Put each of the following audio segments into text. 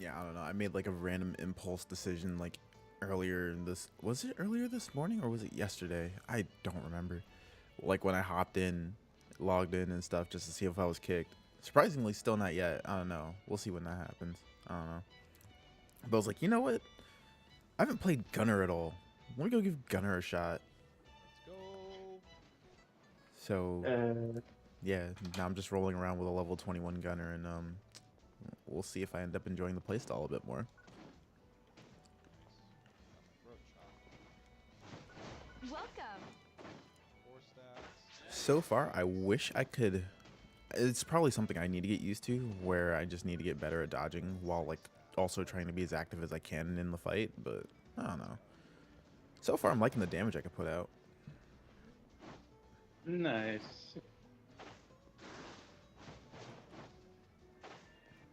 Yeah, I don't know. I made like a random impulse decision like earlier this was it earlier this morning or was it yesterday? I don't remember. Like when I hopped in, logged in and stuff just to see if I was kicked. Surprisingly still not yet. I don't know. We'll see when that happens. I don't know. But I was like, you know what? I haven't played Gunner at all. Let me go give Gunner a shot. Let's go. So Uh, yeah, now I'm just rolling around with a level 21 Gunner and we'll see if I end up enjoying the playstyle a bit more. Nice. Got my throat chopped. Welcome. 4 stacks. So far, I wish I could. It's probably something I need to get used to, where I just need to get better at dodging while like also trying to be as active as I can in the fight. But I don't know. So far, I'm liking the damage I can put out. nice.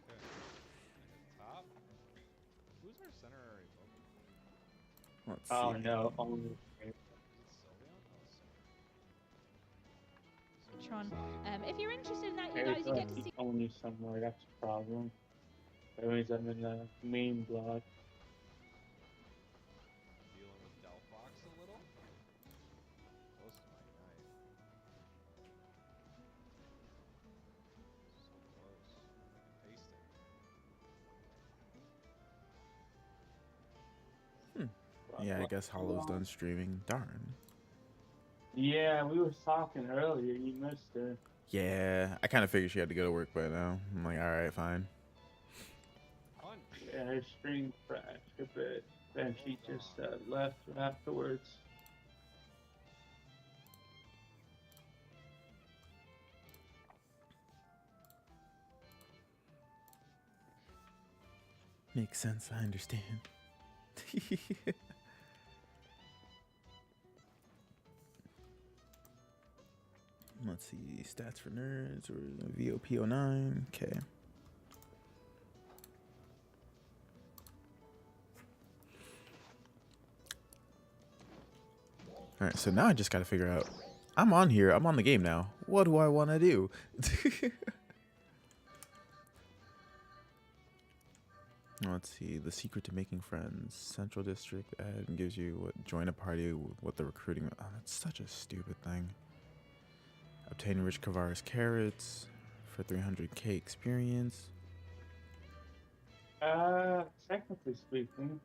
Okay. Hit top. Who's our centenary Pokemon? Let's Oh see. no, only. Is it Sylveon? Oh, Sylveon. Tron. If you're interested in that, you There's guys, you like get to see. only somewhere. That's the problem. That means I'm in the main block. Dealing with Delphox a little. Close to my Ignite. So close. Pasting. Yeah, I guess Hollow's done streaming. Darn. Yeah, we was talking earlier. You missed her. Yeah, I kind of figured she had to go to work by now. I'm like, all right, fine. Punch. Yeah, her stream crashed a bit. Then she just left afterwards. Makes sense. I understand. Let's see, stats for nerds or VOP09. Okay. All right, so now I just got to figure out. I'm on here. I'm on the game now. What do I want to do? Let's see. The secret to making friends. Central District ad gives you what? Join a party. What the recruiting? Oh, that's such a stupid thing. Obtain rich Kavaris carrots for 300k experience. Technically speaking,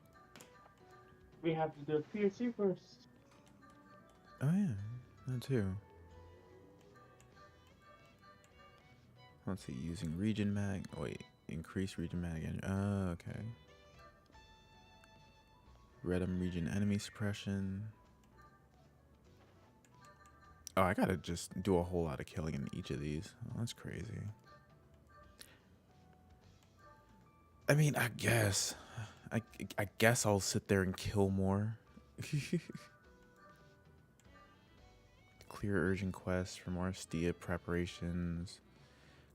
we have to do a POC first. Oh yeah, that too. Let's see. Using region mag. Oh, wait. Increase region mag. Oh, okay. Redum region enemy suppression. Oh, I gotta just do a whole lot of killing in each of these. Oh, that's crazy. I mean, I guess I'll sit there and kill more. Clear urgent quests for more Stia preparations.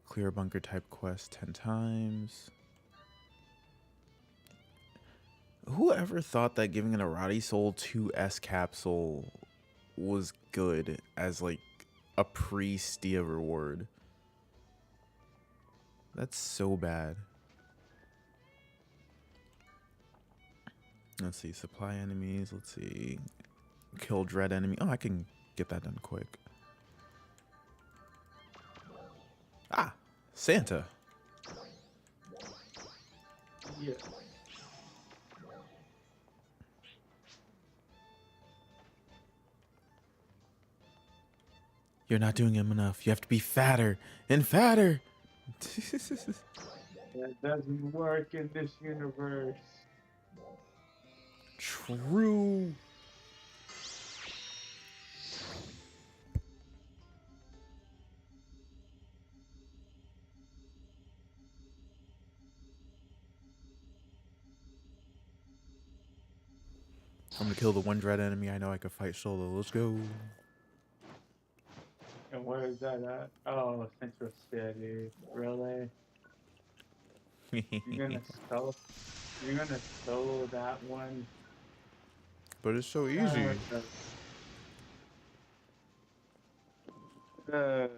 Clear bunker type quest 10 times. Whoever thought that giving an Arati Soul 2S capsule was good as like a pre-Stia reward? That's so bad. Let's see, supply enemies. Let's see, kill dread enemy. Oh, I can get that done quick. Ah, Santa. Yeah. You're not doing him enough. You have to be fatter and fatter. That doesn't work in this universe. True. I'm gonna kill the one dread enemy. I know I can fight solo. Let's go. And where is that at? Oh, Central City. Really? You're gonna solo? You're gonna solo that one? But it's so easy. Uh,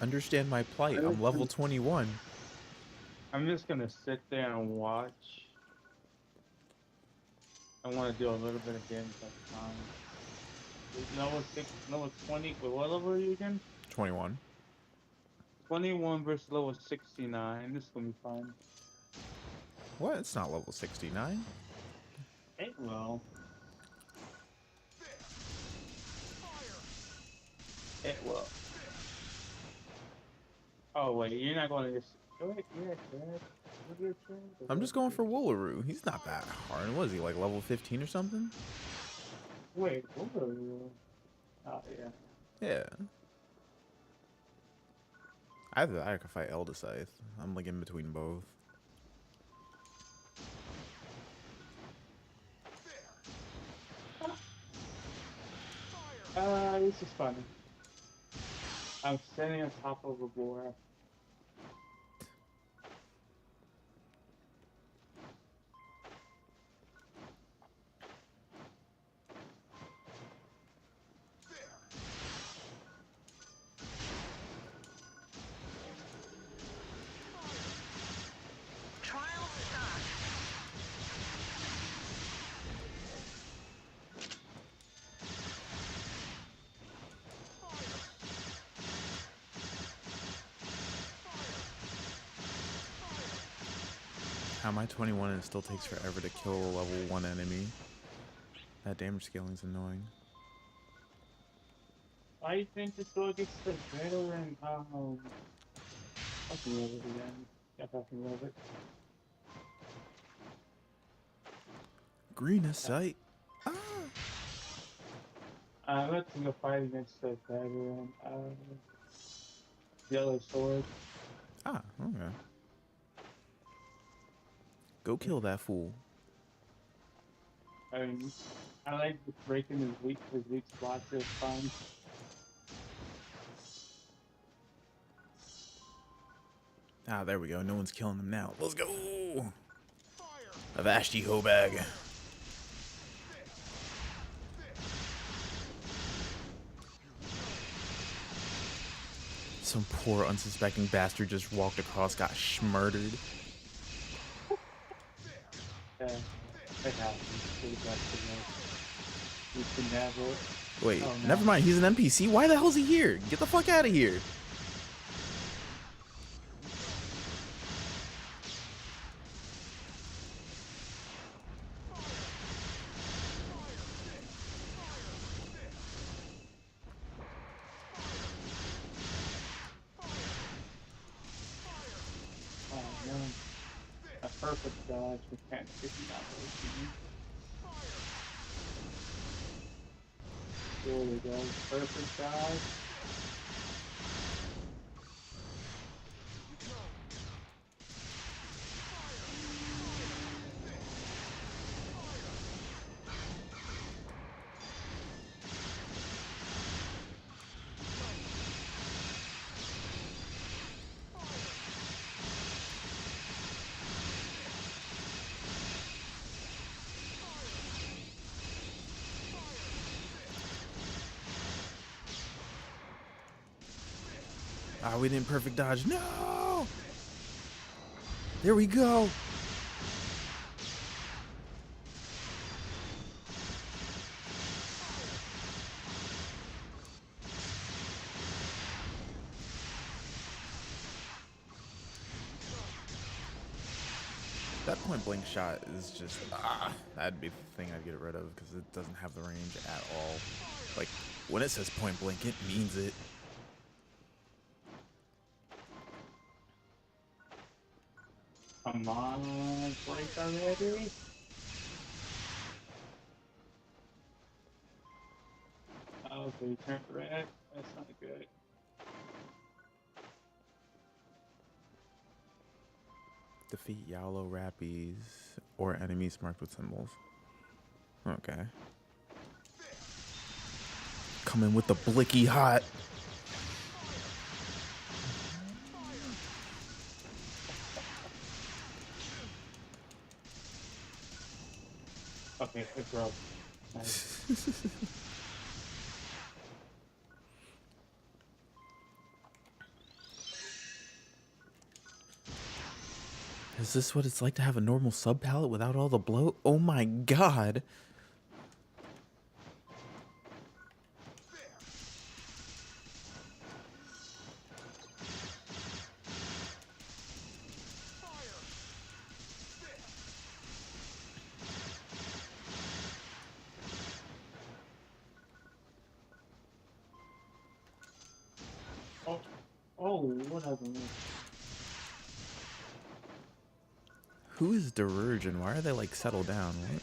Understand my plight. I'm level 21. I'm just gonna sit there and watch. I want to do a little bit of damage at the time. Level 6, level 20. Wait, what level are you again? 21. 21 versus level 69. This is gonna be fun. What? It's not level 69. It will. It will. Oh wait, you're not going to just. Oh, wait, yeah. I'm just going for Woolaroo. He's not that hard. What is he, like level 15 or something? Wait, what are you? Oh yeah. Yeah. Either that or I could fight Eldascythe. I'm like in between both. This is funny. I'm standing on top of a boar. How am I 21 and it still takes forever to kill a level 1 enemy? That damage scaling's annoying. I think this dog gets the veteran. I can love it again. Yep, I can love it. Green sight. Let's go fight against the veteran. Yellow sword. Ah, okay. Go kill that fool. I mean, I like breaking his weak spots. It's fun. Ah, there we go. No one's killing him now. Let's go. Avashti Hobag. Some poor unsuspecting bastard just walked across, got schmurdered. It happens. We can never. Wait, Oh, no. never mind. He's an NPC. Why the hell's he here? Get the fuck out of here. Oh no. A perfect dodge. We can't get him out of the There we go. Perfect dodge. Ah, we didn't perfect dodge. No! There we go. That point blank shot is just, that'd be the thing I'd get rid of because it doesn't have the range at all. Like, when it says point blank, it means it. Come on, break already. Oh, okay, turn red. That's not good. Defeat Yalo Rappies or enemies marked with symbols. Okay. Coming with the blicky hot. Okay, it broke. Nice. Is this what it's like to have a normal sub palette without all the bloat? Oh my god. Oh, oh, what happened? Who is Dirge and why are they like settled down? What?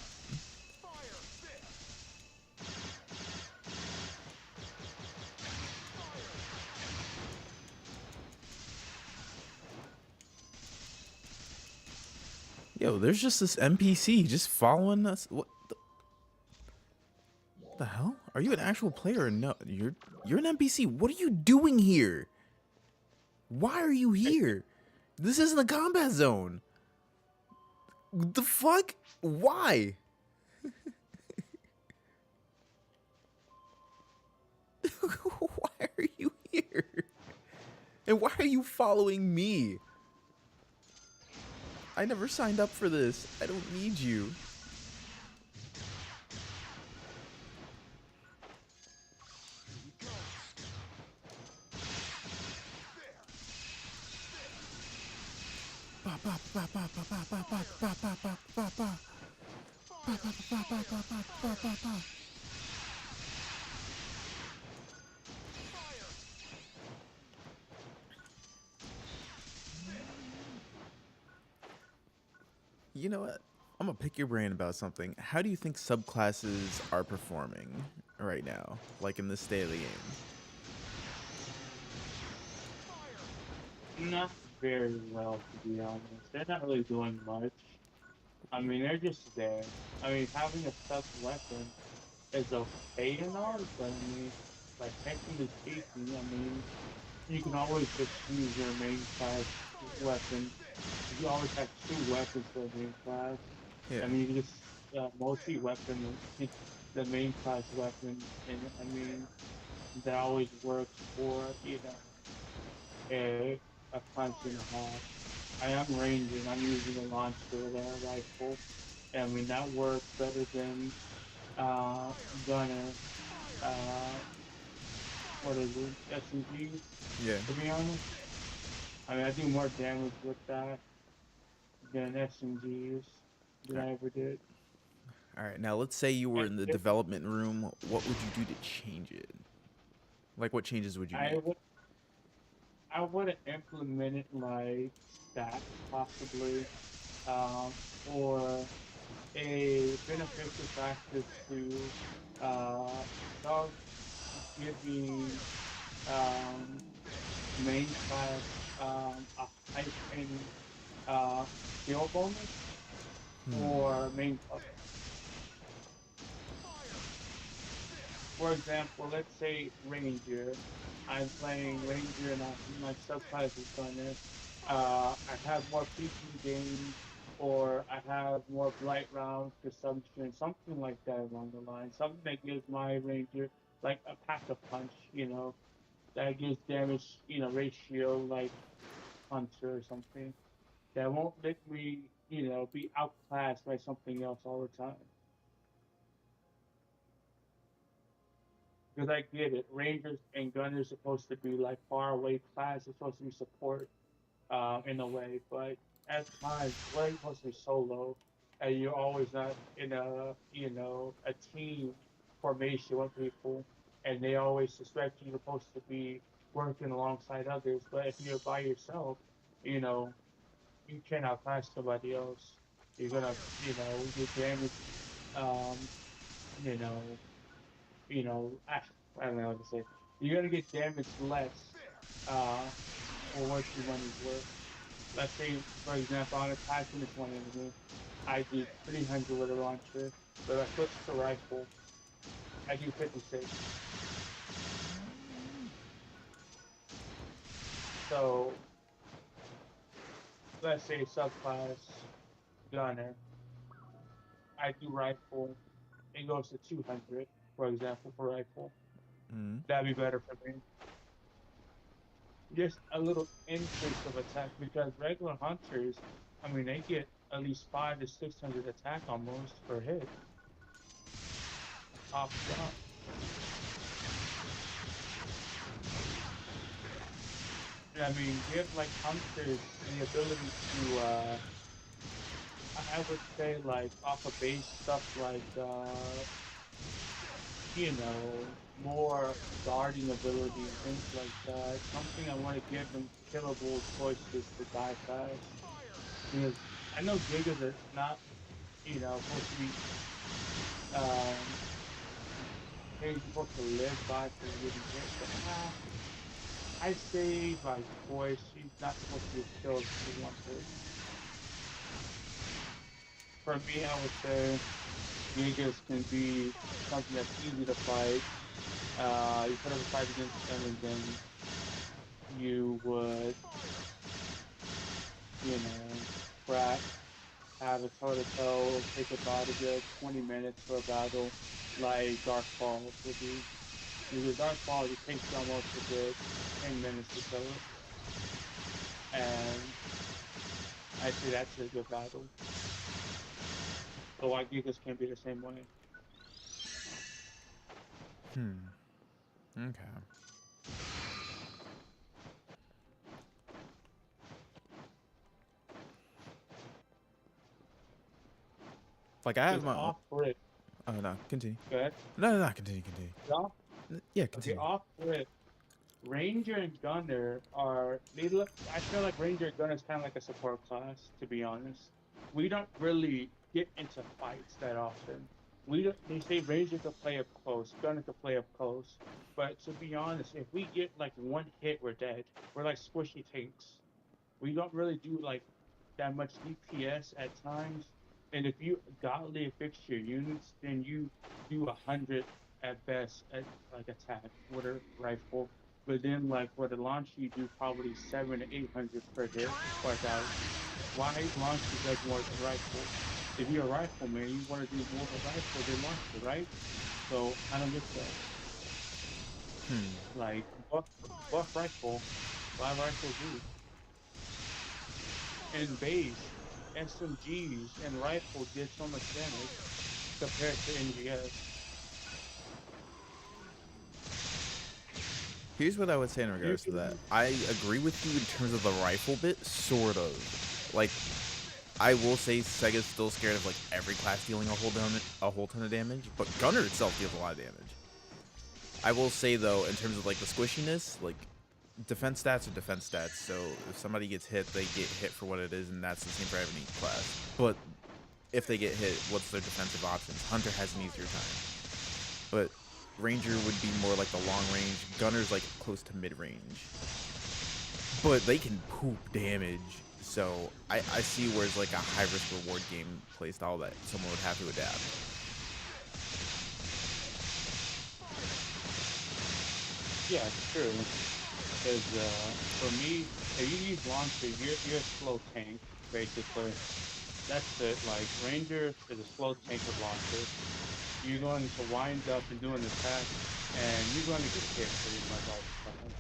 Yo, there's just this NPC just following us. What the hell? Are you an actual player or no? You're an NPC. What are you doing here? Why are you here? This isn't a combat zone. The fuck? Why? Why are you here? And why are you following me? I never signed up for this. I don't need you. Ba ba ba ba ba ba ba ba ba ba ba ba ba. Ba ba ba ba ba ba ba ba ba. You know what? I'm gonna pick your brain about something. How do you think subclasses are performing right now, like in this state of the game? Not very well, to be honest. They're not really doing much. I mean, they're just there. I mean, having a sub weapon is okay and all, but I mean, like technically speaking, I mean, you can always just use your main class weapon. You always have two weapons for the main class. Yeah. I mean, you can just multi-weapon the main class weapons, and I mean, that always works for a punch and a half. I am ranging. I'm using a launcher, the rifle. I mean, that works better than uh, gunner. Uh, what is it? SMGs, Yeah. to be honest. I mean, I do more damage with that than SMGs than All right. I ever did. All right. Now, let's say you were And in the if development room. What would you do to change it? Like, what changes would you I make? would, I would have implemented like stats possibly, or a beneficial practice to start giving um, main class a heightened skill bonus for main class. For example, let's say Ranger. I'm playing Ranger and my subclass is Gunner. I have more PQ gains, or I have more Blight round consumption, something like that along the line. Something that gives my Ranger like a pack a punch, that gives damage, ratio like Hunter or something. That won't let me, be outclassed by something else all the time. Because I get it. Rangers and Gunners supposed to be like far away class. It's supposed to be support in a way, but at times we're supposed to be solo, and you're always not in a team formation with people, and they always suspect you're supposed to be working alongside others. But if you're by yourself, you know you cannot pass somebody else. You're gonna get damaged. Um, you know, I don't know what to say. You're gonna get damaged less uh, for what your money's worth. Let's say, for example, I'm attacking this one enemy. I did 300 with a launcher, but if I switch to rifle, I do 56. So let's say subclass gunner, I do rifle, it goes to 200, for example, for rifle. Mm. That'd be better for me. Just a little increase of attack because regular hunters I mean, they get at least 5 to 600 attack almost per hit. Top jump. I mean, give like hunters the ability to, I would say like off of base stuff like, you know, more guarding ability and things like that. Something I want to give them killable choices to die fast. Because I know Gigas are not, supposed to be, um, things you're supposed to live by for getting hit, but I say by choice, she's not supposed to get killed for one hit. For me, I would say Gigas can be something that's easy to fight. You put up a fight against them, and then you would, you know, scrap, have a toe-to-toe, take about a good 20 minutes for a battle, like Dark Falls would be. Because Dark Falls, it takes you almost a good 10 minutes to kill it. And I say that's a good battle. So why Gigas can't be the same way? Hmm. Okay. Like I have Because my own. off rip, Oh no, continue. good. No, no, no, continue, continue. Off, Yeah, okay, continue. off rip. Ranger and Gunner are they look. I feel like Ranger and Gunner is kind of like a support class, to be honest. We don't really get into fights that often. We don't, they say Ranger could play up close, Gunner could play up close, but to be honest, if we get like one hit, we're dead. We're like squishy tanks. We don't really do like that much DPS at times. And if you godly affix your units, then you do 100 at best at like attack with a rifle. But then like with a launcher, you do probably 700 to 800 per hit or 1,000. Why launcher does more than rifle? If you're a rifleman, you want to do more with rifle than launcher, right? So I don't get that. Hmm. Like buff rifle, why rifles weak? In base, SMGs and rifle did so much damage compared to NGS. Here's what I would say in You regards to can that. use I agree with you in terms of the rifle bit, sort of. Like, I will say Sega's still scared of like every class dealing a whole ton of damage, but Gunner itself deals a lot of damage. I will say though, in terms of like the squishiness, like defense stats are defense stats. So if somebody gets hit, they get hit for what it is, and that's the same for every class. But if they get hit, what's their defensive options? Hunter has an easier time, but Ranger would be more like the long range. Gunner's like close to mid range, but they can poop damage. So I see where it's like a high risk reward game playstyle that someone would have to adapt. Yeah, true. Because for me, if you use launcher, you're a slow tank basically. That's it. Like Ranger is a slow tank with launcher. You're going to wind up and do an attack, and you're going to get hit pretty much all the time.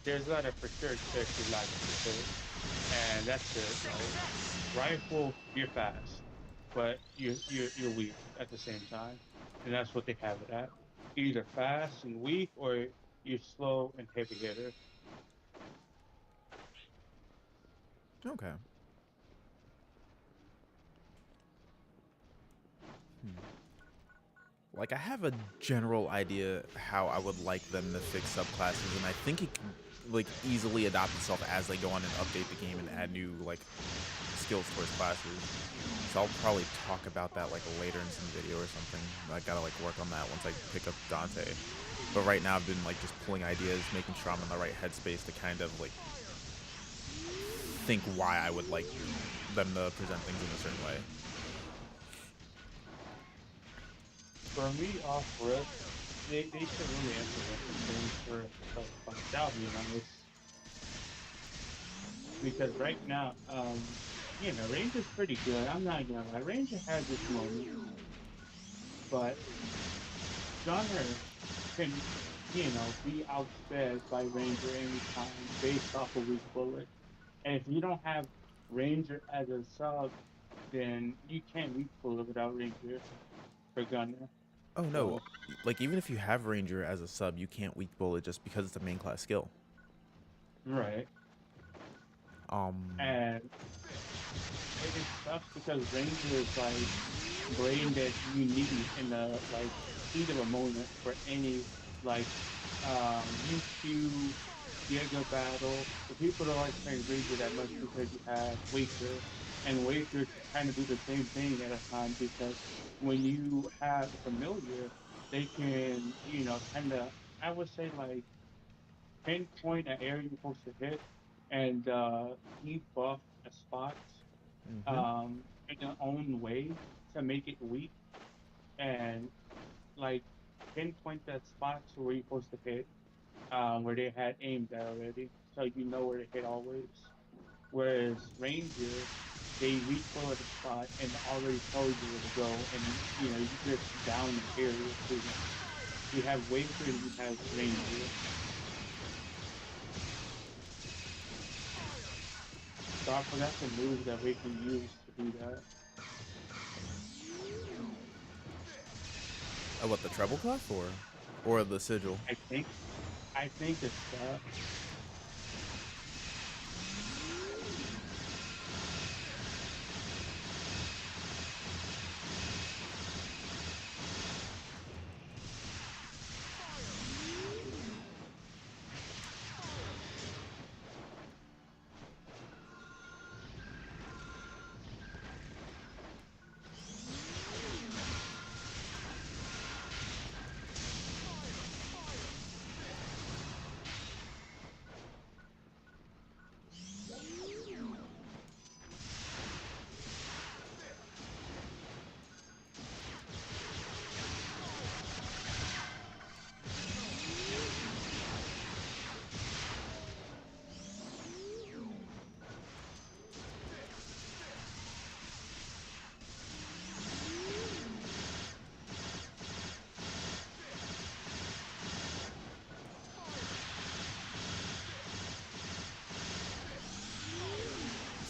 There's not a for sure chance you're not going to get hit, and that's it. Like rifle, you're fast, but you're weak at the same time, and that's what they have it at. Either fast and weak, or you're slow and heavy hitter. Okay. Hmm. Like I have a general idea how I would like them to fix subclasses, and I think it can like easily adopt itself as they go on and update the game and add new like skills towards classes. So I'll probably talk about that like later in some video or something. I gotta like work on that once I pick up Dante. But right now I've been like just pulling ideas, making sure I'm in the right headspace to kind of like think why I would like them to present things in a certain way. For me, off rip, they should really implement some things for subclass. That would be nice. Because right now, Ranger's pretty good. I'm not gonna lie. Ranger has its moments, but Gunner can, be outsped by Ranger anytime based off a weak bullet. And if you don't have Ranger as a sub, then you can't weak pull it without Ranger for Gunner. Oh no, So like even if you have Ranger as a sub, you can't weak bullet just because it's a main class skill. right, Um, and it sucks because Ranger is like brain that you need in the like heat of a moment for any like UQ Giga battle. But people don't like playing Ranger that much because you have Waker, and Waker can kind of do the same thing at a time because when you have a familiar, they can kind of I would say like pinpoint an area you're supposed to hit and debuff a spot mhm. in their own way to make it weak and like pinpoint that spot to where you're supposed to hit, where they had aimed at already, so you know where to hit always. Whereas Ranger, they weak pull at a spot and already tells you where to go, and you just down the area pretty much. You have Waker and you have Ranger. So I forgot the move that Waker used to do that. What, the treble clef or the sigil? I think I think it's that.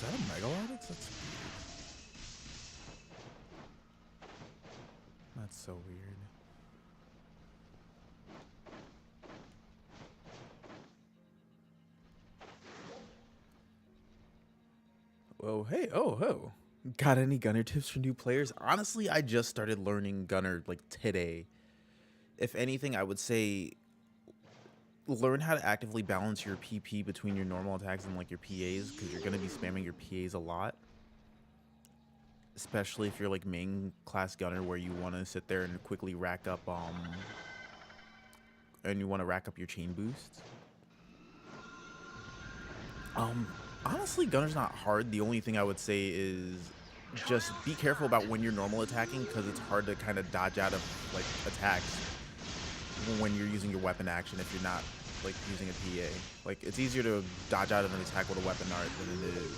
Is that a Megalodix? That's so weird. Whoa, hey, oh, ho. Got any gunner tips for new players? Honestly, I just started learning gunner like today. If anything, I would say learn how to actively balance your PP between your normal attacks and like your PAs, because you're gonna be spamming your PAs a lot. Especially if you're like main class gunner where you want to sit there and quickly rack up and you want to rack up your chain boosts. Um, Honestly, gunner's not hard. The only thing I would say is just be careful about when you're normal attacking, because it's hard to kind of dodge out of like attacks when you're using your weapon action if you're not like using a PA. Like it's easier to dodge out of an attack with a weapon art than it is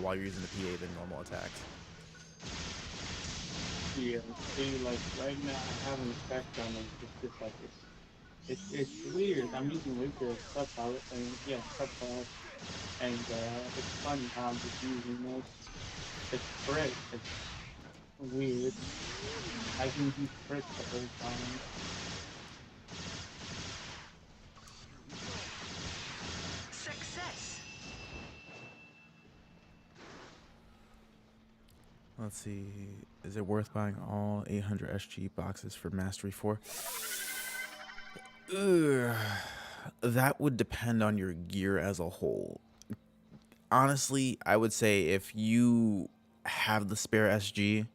while you're using the PA than normal attacks. Yeah, see, like right now I have an effect on them. It's just like it's weird. I'm using Waker as sub pilot. I mean, yeah, sub class, and it's funny how I'm just using this. It's crit. It's weird. I can use crits the whole time. Success. Let's see. Is it worth buying all 800 SG boxes for Mastery 4? Ugh. That would depend on your gear as a whole. Honestly, I would say if you have the spare SG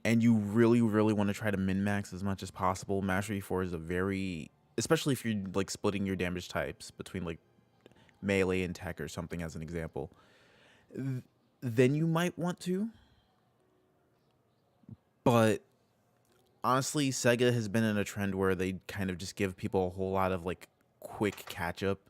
and you really, really want to try to min-max as much as possible, Mastery 4 is a very... Especially if you're like splitting your damage types between like melee and tech or something as an example. Then you might want to. But honestly, Sega has been in a trend where they kind of just give people a whole lot of like quick catch up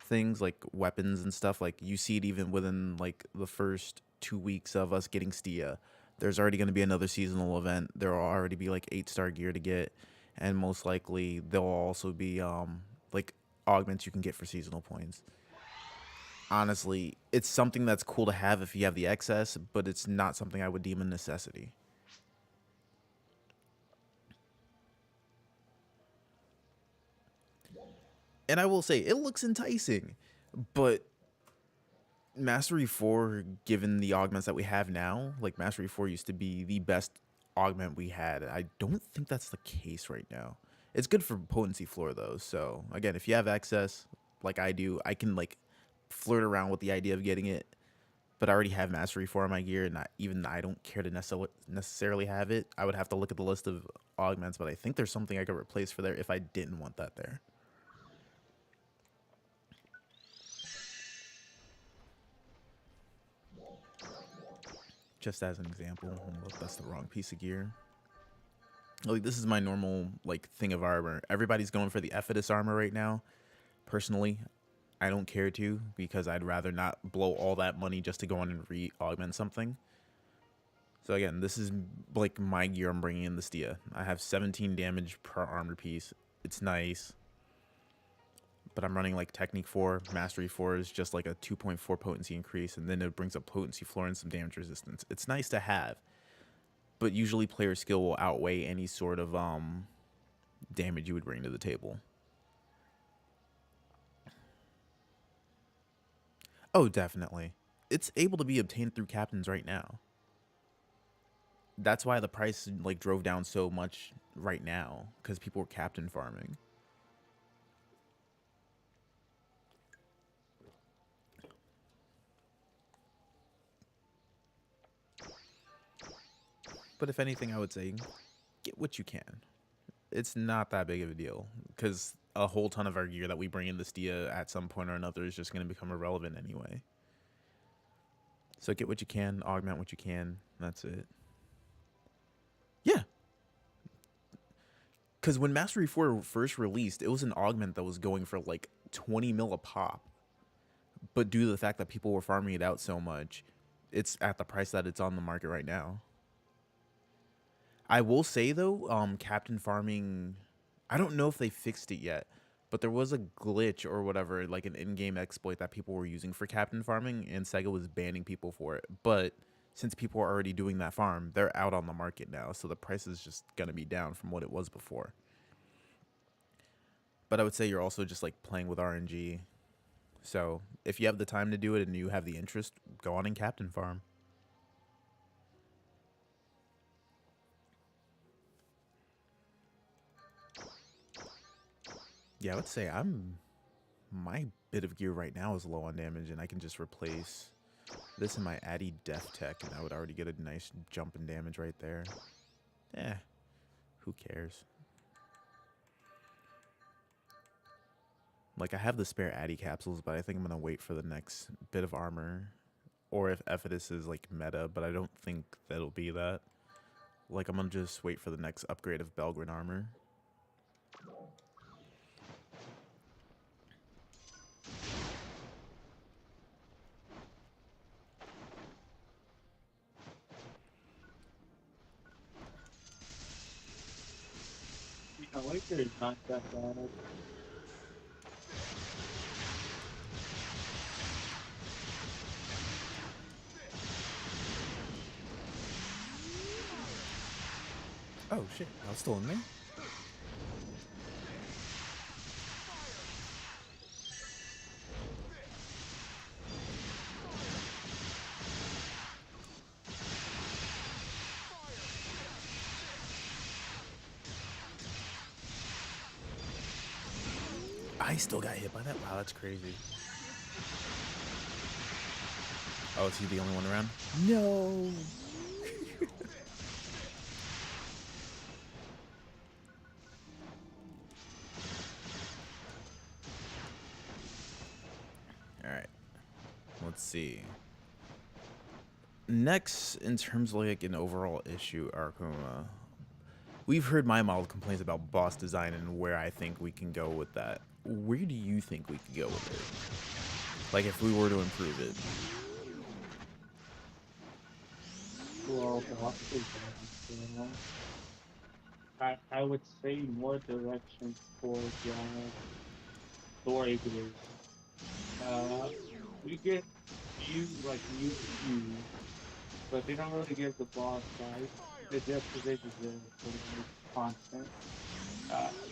things like weapons and stuff. Like you see it even within like the first 2 weeks of us getting Stia. There's already going to be another seasonal event. There will already be like 8-star gear to get, and most likely there'll also be like augments you can get for seasonal points. honestly, it's something that's cool to have if you have the excess, but it's not something I would deem a necessity. And I will say, it looks enticing, but Mastery 4, given the augments that we have now, like Mastery 4 used to be the best augment we had. I don't think that's the case right now. It's good for potency floor though. So again, if you have excess, like I do, I can like flirt around with the idea of getting it. But I already have Mastery 4 on my gear, and I don't care to necessarily have it. I would have to look at the list of augments, but I think there's something I could replace for there if I didn't want that there. Just as an example, look, that's the wrong piece of gear. Like, this is my normal like thing of armor. Everybody's going for the Ephetus armor right now. Personally, I don't care to, because I'd rather not blow all that money just to go on and re-augment something. So again, this is like my gear I'm bringing in the Stia. I have 17 damage per armor piece. It's nice. But I'm running like Technique 4. Mastery 4 is just like a 2.4 potency increase, and then it brings up potency floor and some damage resistance. It's nice to have, but usually player skill will outweigh any sort of damage you would bring to the table. Oh, definitely. It's able to be obtained through captains right now. That's why the price like drove down so much right now, because people were captain farming. But if anything, I would say get what you can. It's not that big of a deal, because a whole ton of our gear that we bring in the Stia at some point or another is just going to become irrelevant anyway. So get what you can, augment what you can. That's it. Yeah. Because when Mastery 4 first released, it was an augment that was going for like 20 mil a pop. But due to the fact that people were farming it out so much, it's at the price that it's on the market right now. I will say though, captain farming, I don't know if they fixed it yet, but there was a glitch or whatever, like an in-game exploit that people were using for captain farming, and Sega was banning people for it. But since people are already doing that farm, they're out on the market now, so the price is just gonna be down from what it was before. But I would say you're also just like playing with RNG. So if you have the time to do it and you have the interest, go on and captain farm. Yeah, I would say my bit of gear right now is low on damage, and I can just replace this in my Addy Def Tech, and I would already get a nice jump in damage right there. Eh, who cares? Like, I have the spare Addy capsules, but I think I'm going to wait for the next bit of armor. Or if Ephetus is, like, meta, but I don't think that'll be that. Like, I'm going to just wait for the next upgrade of Belgrin armor. I like that it's not that bad. Oh, shit. I was still in there? I still got hit by that? Wow, that's crazy. Oh, is he the only one around? No! Alright. Let's see. Next, in terms of like an overall issue, Arkuma, we've heard my mild complaints about boss design and where I think we can go with that. Where do you think we could go with it? Like, if we were to improve it? Well, I would say more direction for the story grid. we get new cues, but they don't really give the boss fight the depth that they deserve for like content.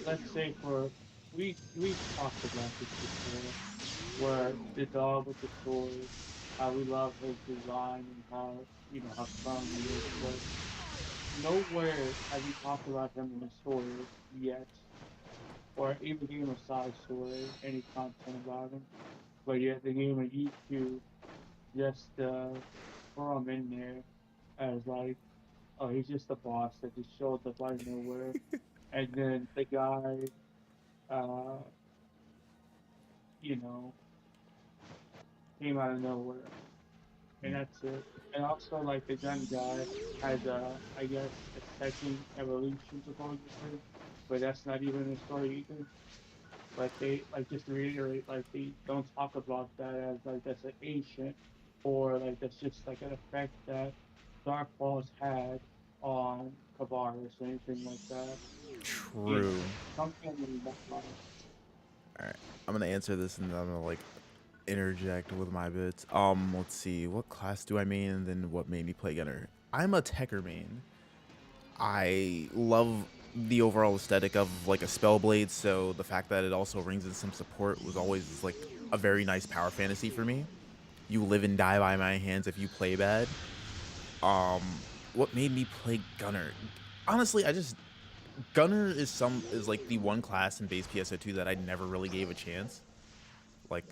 Let's say for we've talked about this before, where the dog with the sword, how we love his design and how how strong he is, but nowhere have we talked about him in the story yet, or even gave him a side story, any content about him. But yet they gave him a YouTube just throw him in there as like, oh, he's just a boss that just showed up out of nowhere, and then the guy, uh, you know, came out of nowhere, and that's it. And also, like the gun guy has I guess, a second evolution supposedly, but that's not even in the story either. Like they like just to reiterate, like they don't talk about that as like that's an ancient or like that's just like an effect that Dark Falls had on Cabarrus or anything like that. True. Something along that line. All right, I'm gonna answer this and then I'm gonna like interject with my bits. Let's see, what class do I main, and then what made me play Gunner. I'm a Techer main. I love the overall aesthetic of like a Spellblade, so the fact that it also rings in some support was always like a very nice power fantasy for me. You live and die by my hands if you play bad. Um, what made me play Gunner? Honestly, I just Gunner is like the one class in base PSO2 that I never really gave a chance. Like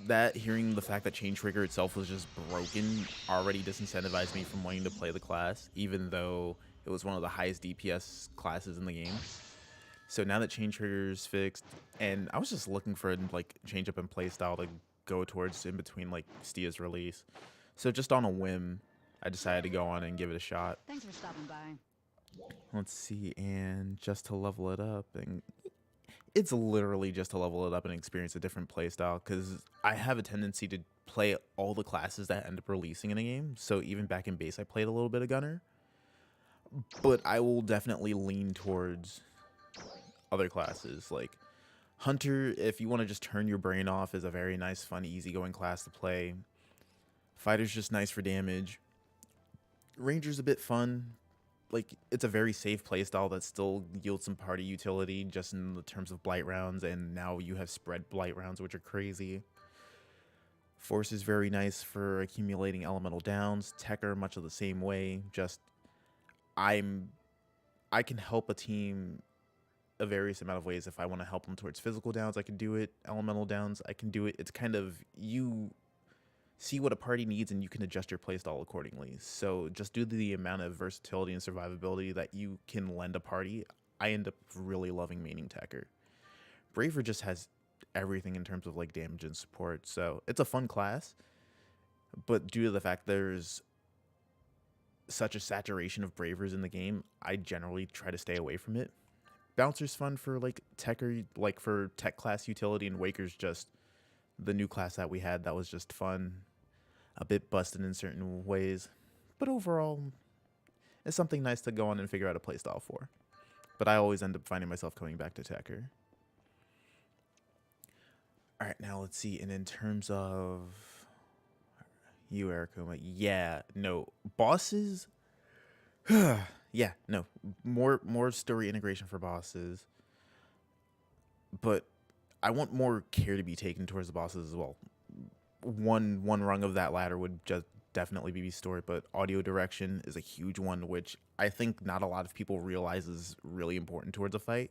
that, hearing the fact that Chain Trigger itself was just broken already disincentivized me from wanting to play the class, even though it was one of the highest DPS classes in the game. So now that Chain Trigger's fixed, and I was just looking for like change up in playstyle to go towards in between like Stia's release. So just on a whim, I decided to go on and give it a shot. Thanks for stopping by. Let's see, and just to level it up, and it's literally just to level it up and experience a different playstyle, because I have a tendency to play all the classes that end up releasing in a game. So even back in base, I played a little bit of Gunner, but I will definitely lean towards other classes like Hunter. If you want to just turn your brain off, is a very nice, fun, easygoing class to play. Fighter's just nice for damage. Ranger's a bit fun. Like, it's a very safe playstyle that still yields some party utility just in the terms of blight rounds, and now you have spread blight rounds, which are crazy. Force is very nice for accumulating elemental downs. Techer, much of the same way. Just I can help a team a various amount of ways. If I want to help them towards physical downs, I can do it. Elemental downs, I can do it. It's kind of, you see what a party needs and you can adjust your playstyle accordingly. So just due to the amount of versatility and survivability that you can lend a party, I end up really loving maining Techer. Braver just has everything in terms of like damage and support, so it's a fun class. But due to the fact there's such a saturation of Bravers in the game, I generally try to stay away from it. Bouncer's fun for like Techer, like for tech class utility, and Waker's just the new class that we had that was just fun, a bit busted in certain ways, but overall it's something nice to go on and figure out a playstyle for. But I always end up finding myself coming back to Techer. All right, now let's see. And in terms of you, Erikoma, yeah, no bosses. Yeah, no, more story integration for bosses, but I want more care to be taken towards the bosses as well. One rung of that ladder would just definitely be story, but audio direction is a huge one, which I think not a lot of people realize is really important towards a fight.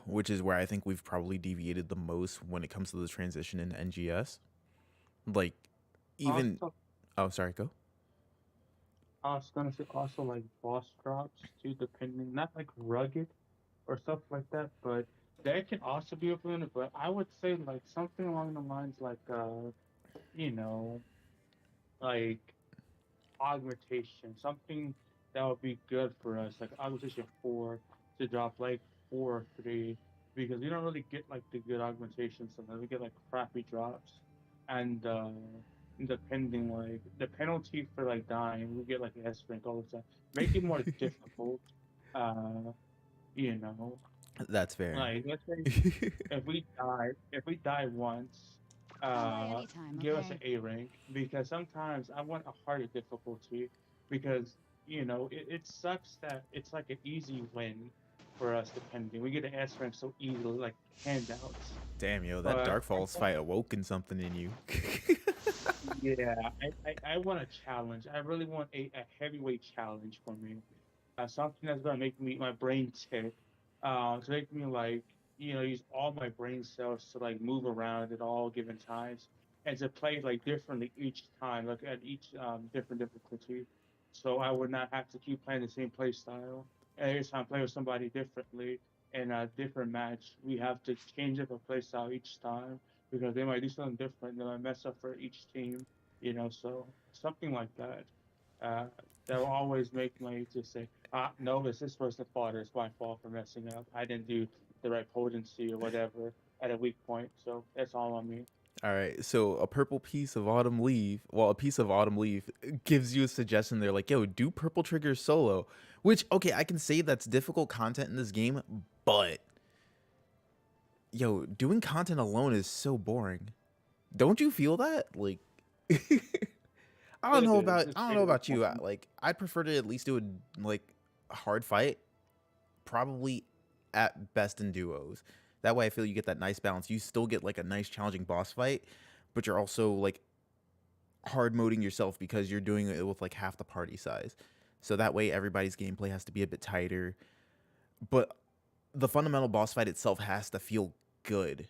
Which is where I think we've probably deviated the most when it comes to the transition in NGS. Like, even Also, oh, sorry, go. I was gonna say also like boss drops too, depending not like rugged or stuff like that, but that can also be implemented. But I would say like something along the lines like you know, like augmentation, something that would be good for us, like augmentation 4 to drop like 4 or 3, because we don't really get like the good augmentations sometimes. We get like crappy drops, and depending like the penalty for like dying, we get like an S rank all the time, make it more difficult. Uh, you know, That's fair. Like, let's say if we die once, Come by uh, anytime, give us an okay? A rank because sometimes I want a harder difficulty because it sucks that it's like an easy win for us depending. We get an S rank so easily, like handouts. Damn, yo, that But Dark Falls fight awoken something in you. yeah, I want a challenge. I really want a heavyweight challenge for me. Something that's gonna make me my brain tick. To make me like use all my brain cells to like move around at all given times and to play like differently each time, like at each different difficulty. So I would not have to keep playing the same play style. And every time I play with somebody differently in a different match, we have to change up a play style each time because they might do something different. They might mess up for each team, so something like that. Uh, that will always make me just say, no, it's this person's fault. It's my fault for messing up. I didn't do the right potency or whatever at a weak point. So that's all on me. All right, so a purple piece of autumn leaf, well, a piece of autumn leaf gives you a suggestion. They're like, yo, do purple trigger solo, which, okay, I can say that's difficult content in this game, but yo, doing content alone is so boring. Don't you feel that? Like, It is. It's I don't know very about you. important. Like, I'd prefer to at least do a hard fight, probably at best in duos. That way, I feel you get that nice balance. You still get like a nice challenging boss fight, but you're also like hard moding yourself because you're doing it with like half the party size. So that way, everybody's gameplay has to be a bit tighter. But the fundamental boss fight itself has to feel good,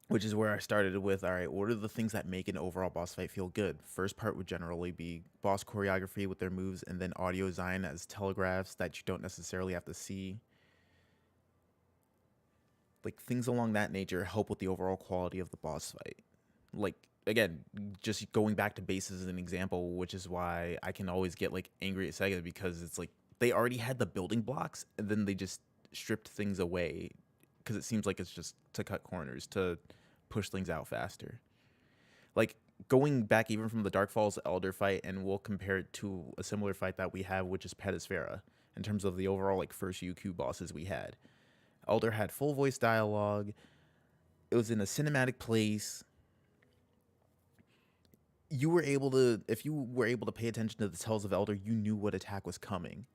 which is where I started with, all right, what are the things that make an overall boss fight feel good? First part would generally be boss choreography with their moves, and then audio design as telegraphs that you don't necessarily have to see. Like things along that nature help with the overall quality of the boss fight. Like again, just going back to bases as an example, which is why I can always get like angry at Sega because it's like they already had the building blocks and then they just stripped things away because it seems like it's just to cut corners, to push things out faster. Like going back even from the Dark Falls Elder fight, and we'll compare it to a similar fight that we have, which is Petasfera, in terms of the overall like first UQ bosses we had. Elder had full voice dialogue. It was in a cinematic place. You were able to, if you were able to pay attention to the tells of Elder, you knew what attack was coming.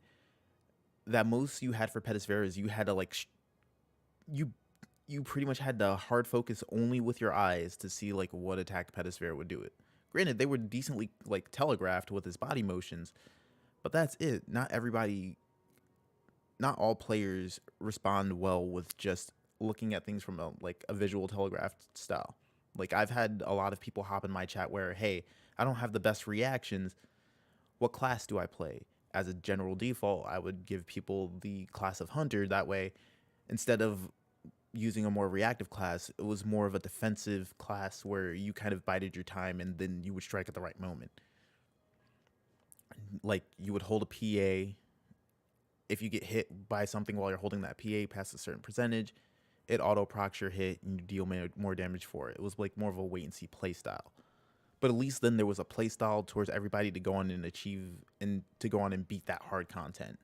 That most you had for Petasfera is you had to like, you pretty much had to hard focus only with your eyes to see like what attack Petasfera would do it. Granted, they were decently like telegraphed with his body motions, but that's it. Not all players respond well with just looking at things from a visual telegraphed style. Like I've had a lot of people hop in my chat where, hey, I don't have the best reactions. What class do I play? As a general default, I would give people the class of Hunter. That way, instead of using a more reactive class, it was more of a defensive class where you kind of bided your time and then you would strike at the right moment. Like you would hold a PA. If you get hit by something while you're holding that PA past a certain percentage, it auto procs your hit and you deal more damage for it. It was like more of a wait and see play style. But at least then there was a play style towards everybody to go on and achieve and to go on and beat that hard content.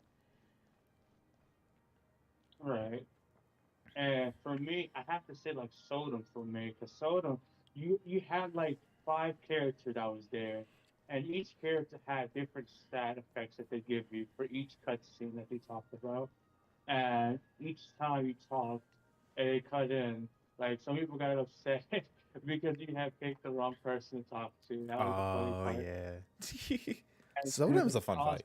Right. And for me, I have to say like Sodom for me, because Sodom, you had like five characters that was there, and each character had different stat effects that they give you for each cutscene that they talked about. And each time you talked, and they cut in, like some people got upset because you had picked the wrong person to talk to. That was the funny Oh part. yeah. And Sodom's a fun fight.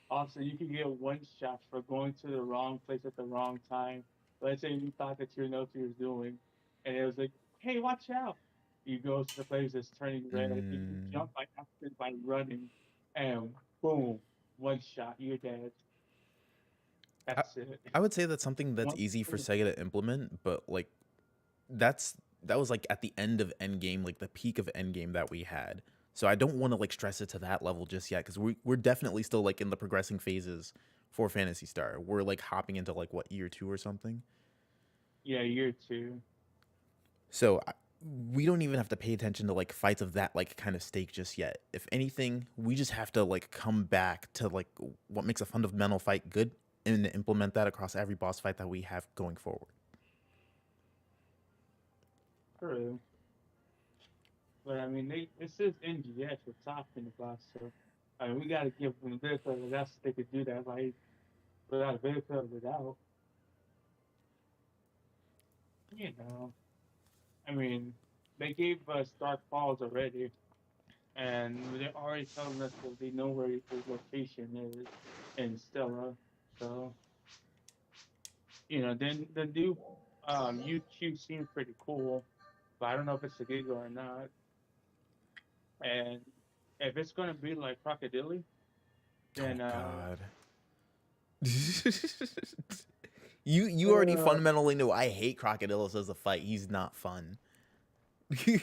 also, you can get one shot for going to the wrong place at the wrong time. Let's say you thought that you know what you were doing, and it was like, "Hey, watch out!" You go to the place that's turning red. You can Mm, jump by accident by running, and boom, one shot, you're dead. I, That's it. I would say that's something that's One, easy for Sega to implement, but like that was like at the end of Endgame, like the peak of Endgame that we had. So I don't want to like stress it to that level just yet because we're definitely still like in the progressing phases for Fantasy Star. We're like hopping into like what year 2 or something. yeah, year two. So we don't even have to pay attention to like fights of that like kind of stake just yet. If anything, we just have to like come back to like what makes a fundamental fight good, and implement that across every boss fight that we have going forward. True. But I mean, this is NGS we're talking about, so I mean, we gotta give them the benefit of the doubt so they could do that right without a benefit of the doubt. You know, I mean, they gave us Dark Falls already, and they're already telling us that they know where the location is in Stella. So, then the new UQ seems pretty cool, but I don't know if it's a gig or not. And if it's gonna be like Crocodile, Oh then God. You already uh, fundamentally know I hate Crocodilus as a fight. He's not fun. He's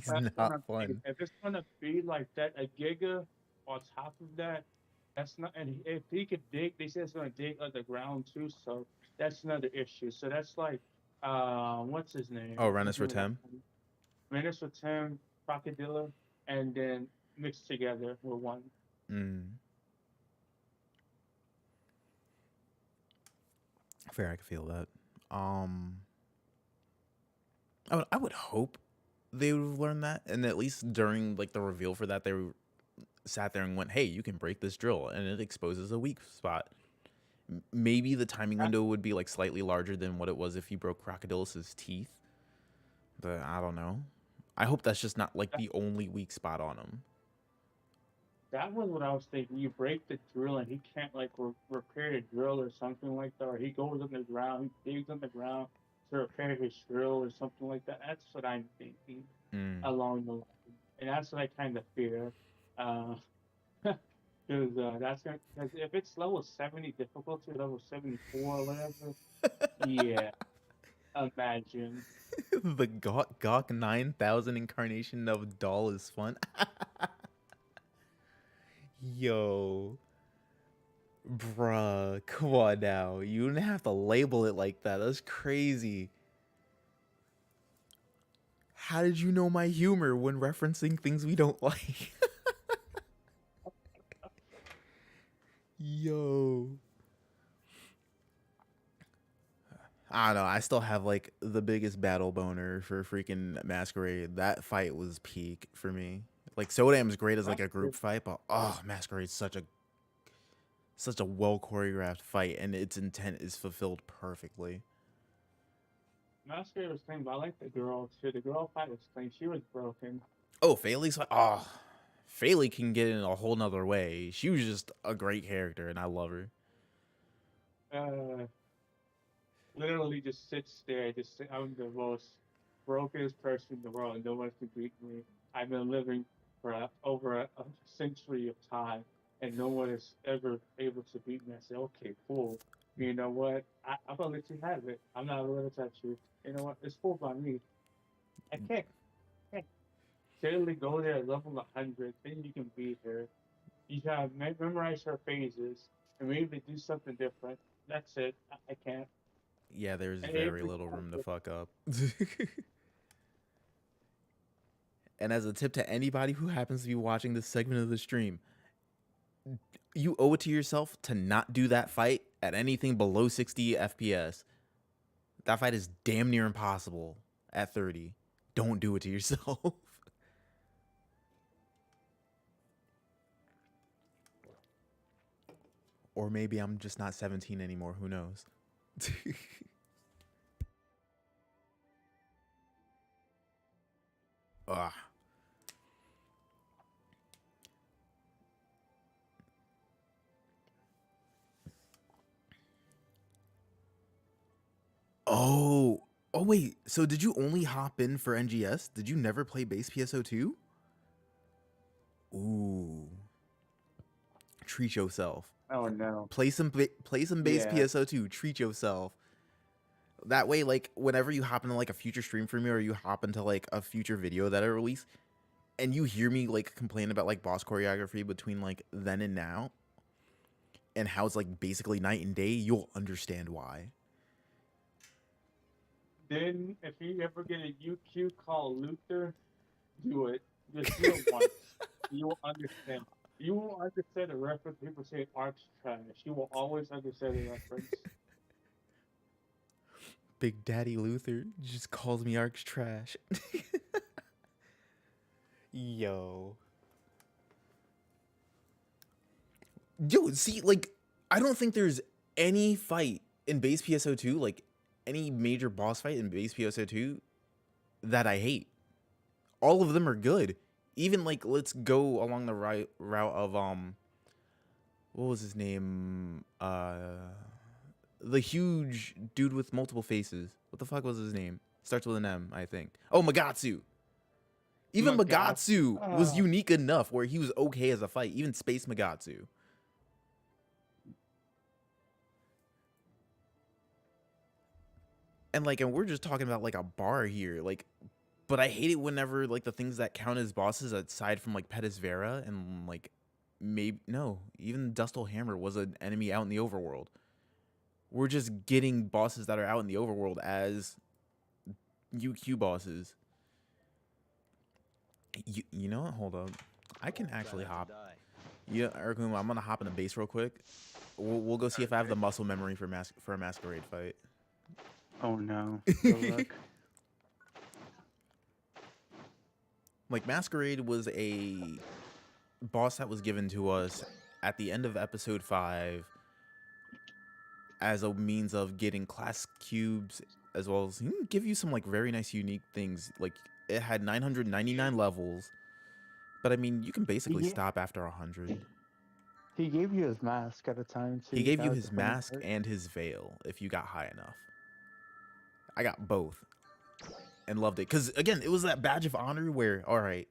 that's what not I'm saying. fun. If it's gonna be like that, a Giga on top of that, that's not. And if he could dig, they say it's gonna dig underground too, so that's another issue. So that's like, what's his name? Oh, I'm Renus for doing that. Tem. Menace with Tim, Crocodilla, and then mixed together with one. Mm. Fair, I can feel that. Um, I would hope they would have learned that, and at least during like the reveal for that, sat there and went, "Hey, you can break this drill," and it exposes a weak spot. Maybe the timing That, window would be like slightly larger than what it was if you broke Crocodilus's teeth, but I don't know. I hope that's just not like that, the only weak spot on him. that was what I was thinking. You break the drill and he can't like repair the drill or something like that, or he goes underground, he digs underground to repair his drill or something like that. That's what I'm thinking Mm. along the line, and that's what I kind of fear. Uh, because because if it's level 70 difficulty, level 74 or whatever, yeah, imagine. The Gawk 9000 incarnation of Doll is fun. Yo, bruh, come on now. You don't have to label it like that. That's crazy. How did you know my humor when referencing things we don't like? Yo. I don't know. I still have like the biggest battle boner for freaking Masquerade. That fight was peak for me. Like Sodam's great as like a group fight, but oh, Masquerade's such a well choreographed fight, and its intent is fulfilled perfectly. Masquerade was clean, but I like the girl too. The girl fight was clean. She was broken. Oh, Faylee can get in a whole nother way. She was just a great character, and I love her. Uh, Literally just sits there. I'm the most brokenest person in the world, and no one can beat me. I've been living for over a century of time, and no one is ever able to beat me. I say, okay, cool. You know what? I'm gonna let you have it. I'm not gonna touch you. You know what? It's cool by me. I can't barely go there at level 100. Then you can beat her. You have memorize her phases and maybe do something different. That's it. I can't. Yeah, there's And very every little room to time, fuck up. And as a tip to anybody who happens to be watching this segment of the stream, you owe it to yourself to not do that fight at anything below 60 FPS. That fight is damn near impossible at 30. Don't do it to yourself. Or maybe I'm just not 17 anymore. Who knows? Ugh. Oh. Oh, wait. So did you only hop in for NGS? Did you never play base PSO2? Ooh. Treat yourself. oh no. Play some base Yeah. PSO2. Treat yourself. That way, like, whenever you hop into like a future stream from me, or you hop into like a future video that I release, and you hear me like complain about like boss choreography between like then and now, and how it's like basically night and day, you'll understand why. Then if you ever get a UQ called Luther, do it. Just do it once. You will understand. You will understand the reference. People say art's trash. You will always understand the reference. Big Daddy Luther just calls me Arc's trash. Yo. Yo, see, like, I don't think there's any fight in base PSO2, like, any major boss fight in base PSO2 that I hate. All of them are good. Even, like, let's go along the right route of, what was his name? The huge dude with multiple faces. What the fuck was his name? Starts with an M, I think. Oh, Magatsu. Even Magatsu was unique enough where he was okay as a fight. Even Space Magatsu. And like, and we're just talking about like a bar here, like, but I hate it whenever like the things that count as bosses aside from like Pettis Vera and like maybe no, even Dustle Hammer was an enemy out in the overworld. We're just getting bosses that are out in the overworld as UQ bosses. You know what? Hold up. I can actually hop. Yeah, Ergun, I'm gonna hop in the base real quick. We'll go see if I have the muscle memory for a masquerade fight. Oh no. Good luck. Like, Masquerade was a boss that was given to us at the end of episode 5 as a means of getting class cubes, as well as give you some like very nice unique things. Like, it had 999 levels, but I mean, you can basically stop after 100. He gave you his mask at a time too. He gave you his mask and his veil if you got high enough. I got both and loved it. Because, again, it was that badge of honor where, all right,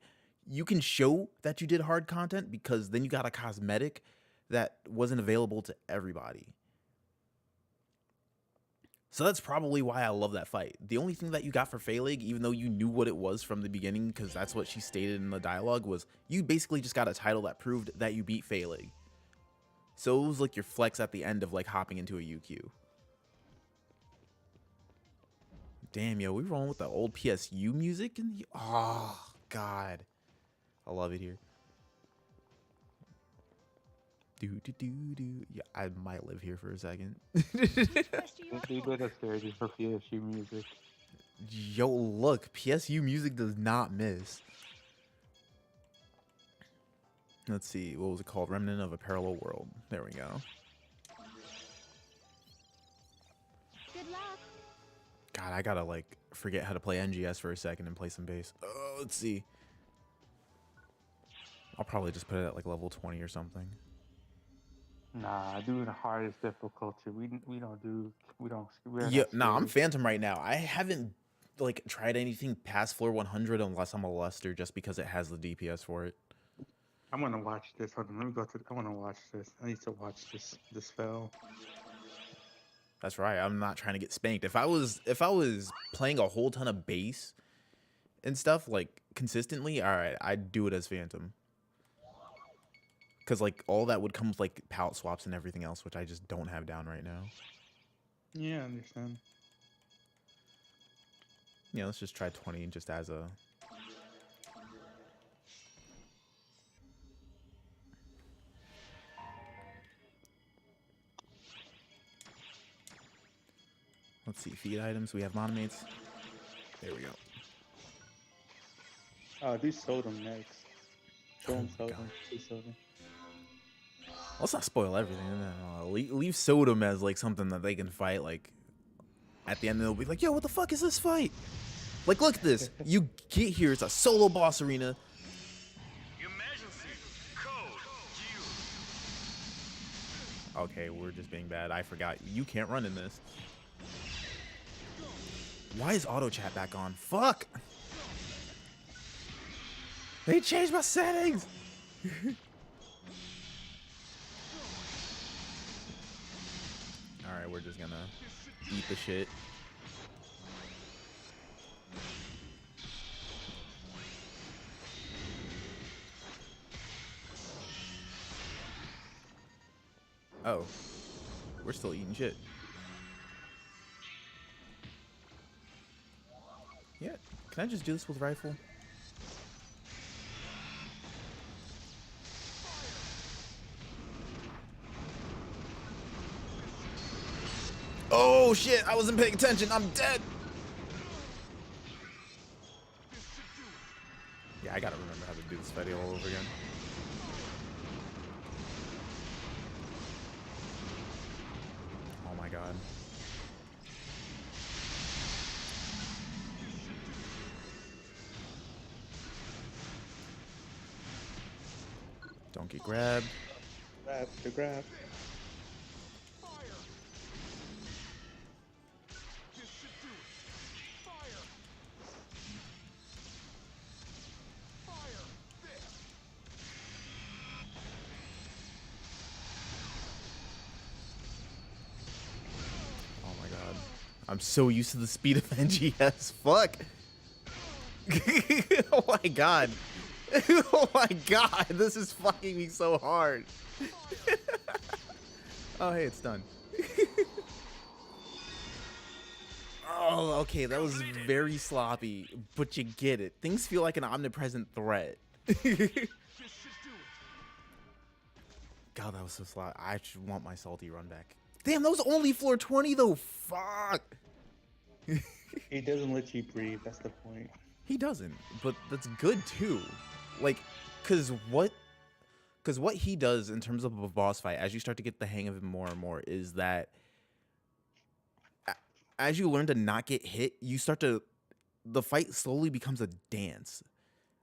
you can show that you did hard content because then you got a cosmetic that wasn't available to everybody. So that's probably why I love that fight. The only thing that you got for Phaleg, even though you knew what it was from the beginning, because that's what she stated in the dialogue, was you basically just got a title that proved that you beat Phaleg. So it was like your flex at the end of like hopping into a UQ. Damn, yo, we rolling with the old PSU music and oh god, I love it here. Do do do do. Yeah, I might live here for a second. They did us dirty for PSU music. Yo, look, PSU music does not miss. Let's see, what was it called? Remnant of a Parallel World. There we go. Good luck. God, I gotta like forget how to play NGS for a second and play some bass. Let's see. I'll probably just put it at like level 20 or something. Nah, doing the hardest difficulty. We don't. Yeah, nah, I'm Phantom right now. I haven't like tried anything past floor 100 unless I'm a Luster, just because it has the DPS for it. I'm gonna watch this. Hold on, let me go to. I wanna watch this. I need to watch this spell. That's right. I'm not trying to get spanked. If I was playing a whole ton of bass and stuff like consistently, all right, I'd do it as Phantom. Cause like all that would come with like palette swaps and everything else, which I just don't have down right now. Yeah, I understand. Yeah, let's just try 20 just as a. Let's see, feed items. We have monomates. There we go. Do Sodom next. Show him Oh, Sodom. God. Do Sodom. Let's not spoil everything. No. Leave Sodom as like something that they can fight. Like at the end, they'll be like, "Yo, what the fuck is this fight?" Like, look at this. You get here, it's a solo boss arena. Emergency code Q. Okay, we're just being bad. I forgot. You can't run in this. Why is auto chat back on? Fuck! They changed my settings! Alright, we're just gonna eat the shit. Oh. We're still eating shit. Yeah, can I just do this with rifle? Oh shit, I wasn't paying attention. I'm dead. Yeah, I gotta remember how to do this video all over again. Oh my god. Don't get grabbed. Grab the grab. Oh my god. I'm so used to the speed of NGS. Fuck. Oh my god. Oh my god. This is fucking me so hard. Oh, hey, it's done. Oh, okay. That was very sloppy, but you get it. Things feel like an omnipresent threat. God, that was so sloppy. I should want my salty run back. Damn, that was only floor 20 though. Fuck. He doesn't let you breathe. That's the point. He doesn't, but that's good too. Like, cause what he does in terms of a boss fight, as you start to get the hang of him more and more, is that as you learn to not get hit, the fight slowly becomes a dance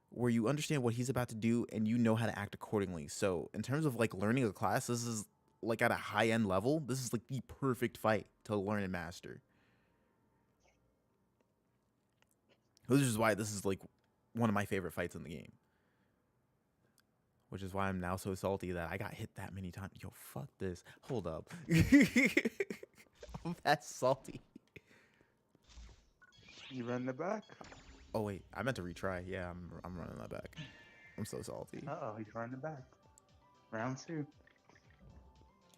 where you understand what he's about to do and you know how to act accordingly. So in terms of like learning a class, this is like at a high end level, this is like the perfect fight to learn and master. Which is why this is like one of my favorite fights in the game. Which is why I'm now so salty that I got hit that many times. Yo, fuck this. Hold up. I'm that salty. You run the back. Oh wait, I meant to retry. Yeah, I'm running that back. I'm so salty. Oh, he's running back. Round 2.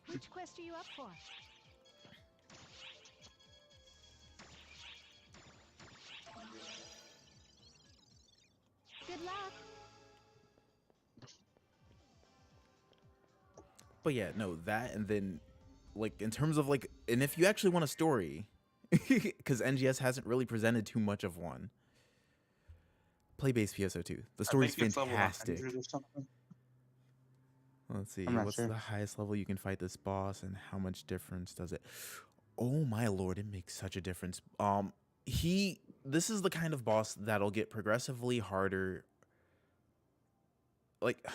Which quest are you up for? Good luck. But yeah, no, that, and then like in terms of like, and if you actually want a story, because NGS hasn't really presented too much of one, play base PSO2. The story's fantastic. Let's see, what's the highest level you can fight this boss, and how much difference does it? Oh my lord, it makes such a difference. This is the kind of boss that'll get progressively harder. Like,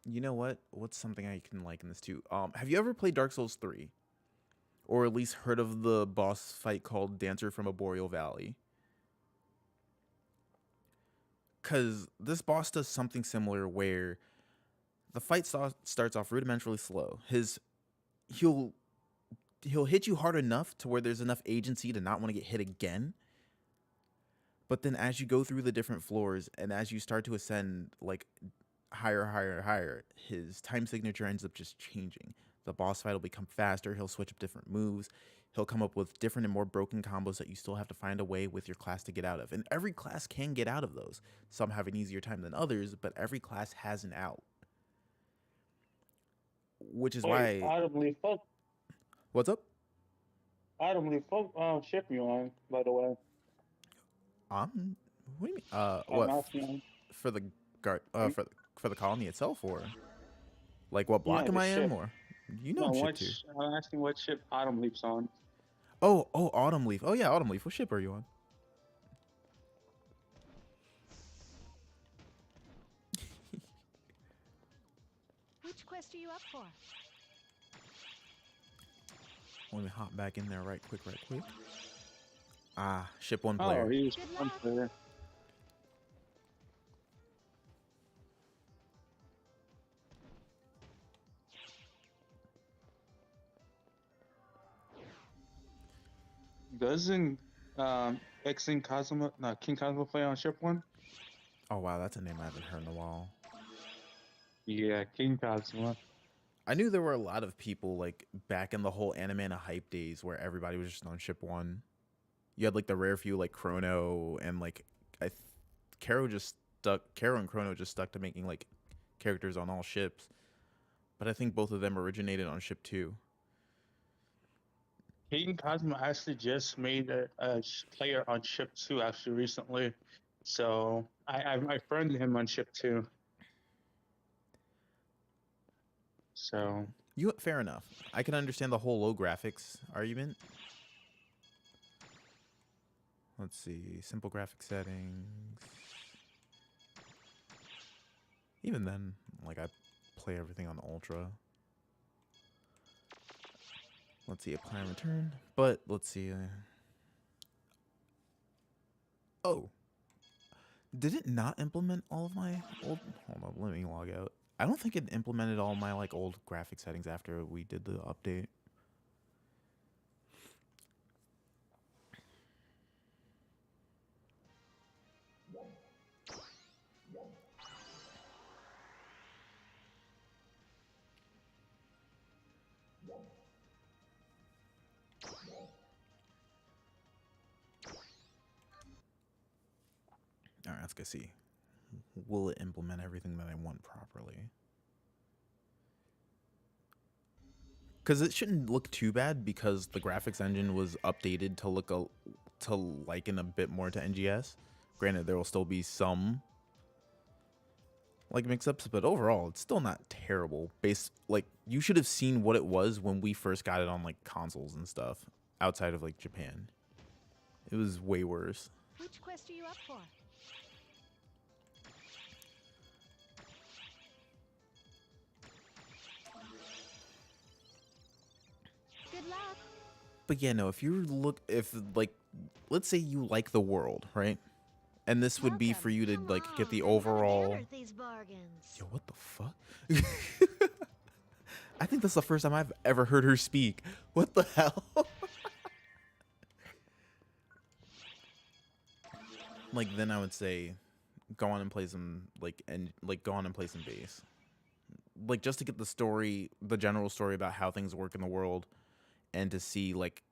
you know what? What's something I can liken this to? Have you ever played Dark Souls 3? Or at least heard of the boss fight called Dancer from a Boreal Valley? Because this boss does something similar where the fight starts off rudimentarily slow. He'll hit you hard enough to where there's enough agency to not want to get hit again. But then as you go through the different floors and as you start to ascend like higher, his time signature ends up just changing. The boss fight will become faster. He'll switch up different moves. He'll come up with different and more broken combos that you still have to find a way with your class to get out of. And every class can get out of those. Some have an easier time than others, but every class has an out. Which is why... Audibly folk. What's up? Audibly folk ship you on, by the way. What do you mean? What? For the guard, for the colony itself, or like what block Yeah, am I in, ship. or you know ship too? I'm asking what ship Autumn Leaf's on. Oh, Autumn Leaf. Oh yeah, Autumn Leaf. What ship are you on? Which quest are you up for? Let me hop back in there right quick. Ah, ship one player. Oh, he's Good one luck. player. Doesn't King Cosmo play on ship 1? Oh wow, that's a name I haven't heard in a while. Yeah, King Cosmo. I knew there were a lot of people like back in the whole anime and hype days where everybody was just on ship 1. You had like the rare few like Chrono and like Caro and Chrono just stuck to making like characters on all ships. But I think both of them originated on ship 2. Hayden Cosmo actually just made a player on Ship 2 actually recently. So I friended him on Ship 2. So You fair enough. I can understand the whole low graphics argument. Let's see, simple graphic settings. Even then, like I play everything on ultra. Let's see, apply and return. But let's see. Oh, did it not implement all of my old? Hold on, let me log out. I don't think it implemented all my like old graphic settings after we did the update. All right, let's go see. Will it implement everything that I want properly? Because it shouldn't look too bad because the graphics engine was updated to look to liken a bit more to NGS. Granted, there will still be some like mix-ups, but overall, it's still not terrible. Like you should have seen what it was when we first got it on like consoles and stuff outside of like Japan. It was way worse. Which quest are you up for? Good luck. But yeah, no, if like, let's say you like the world, right? And this would be for you to like get the overall. These bargains. Yo, what the fuck? I think that's the first time I've ever heard her speak. What the hell? Like then I would say, go on and play some go on and play some base. Like just to get the story, the general story about how things work in the world, and to see like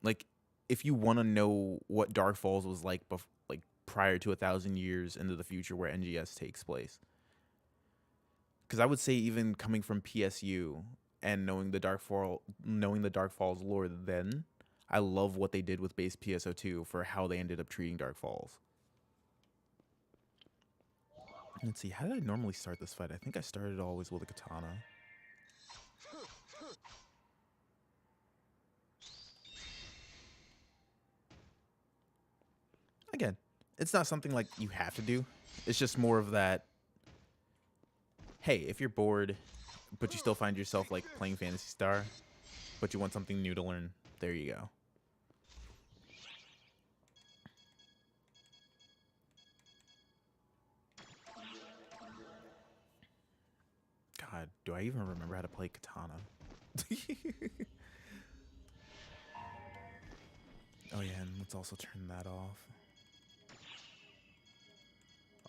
like if you want to know what Dark Falls was like like prior to 1,000 years into the future where NGS takes place. Because I would say even coming from PSU and knowing the Dark Falls lore, then I love what they did with base PSO2 for how they ended up treating Dark Falls. Let's see, how did I normally start this fight? I think I started always with a katana. Again, it's not something like you have to do. It's just more of that, hey, if you're bored, but you still find yourself like playing Phantasy Star, but you want something new to learn, there you go. God, do I even remember how to play katana? Oh yeah, and let's also turn that off.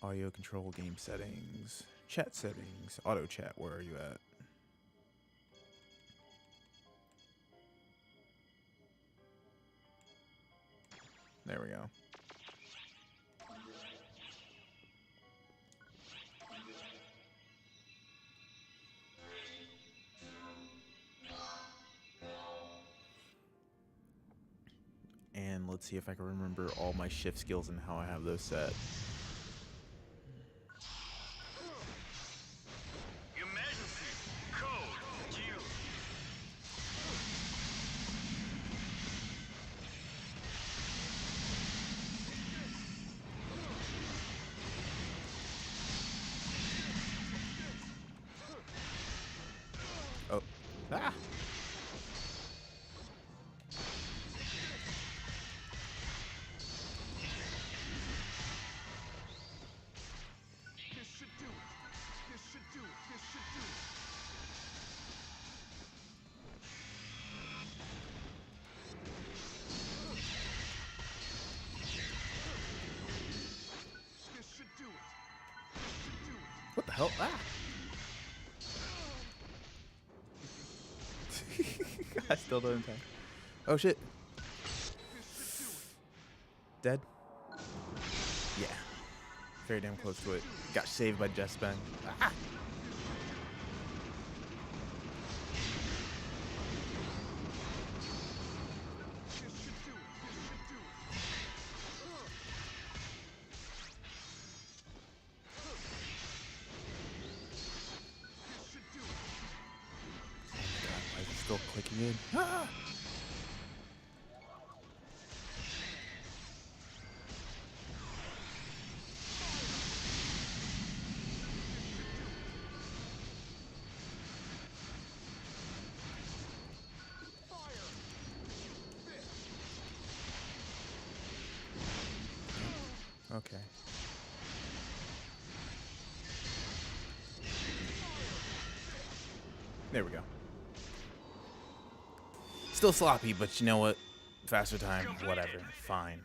Audio control, game settings, chat settings, auto chat, where are you at? There we go. And let's see if I can remember all my shift skills and how I have those set. Emergency code Q. Oh. Ah! This should do it. This should do it. This should do it. This should do it. This should do it. What the hell? Ah! I still don't have. Oh shit. Dead? Yeah. Very damn close to it. Got saved by Jess Ben. Ah! You good? Ah! Okay. There we go. Still sloppy, but you know what? Faster time, whatever. Fine.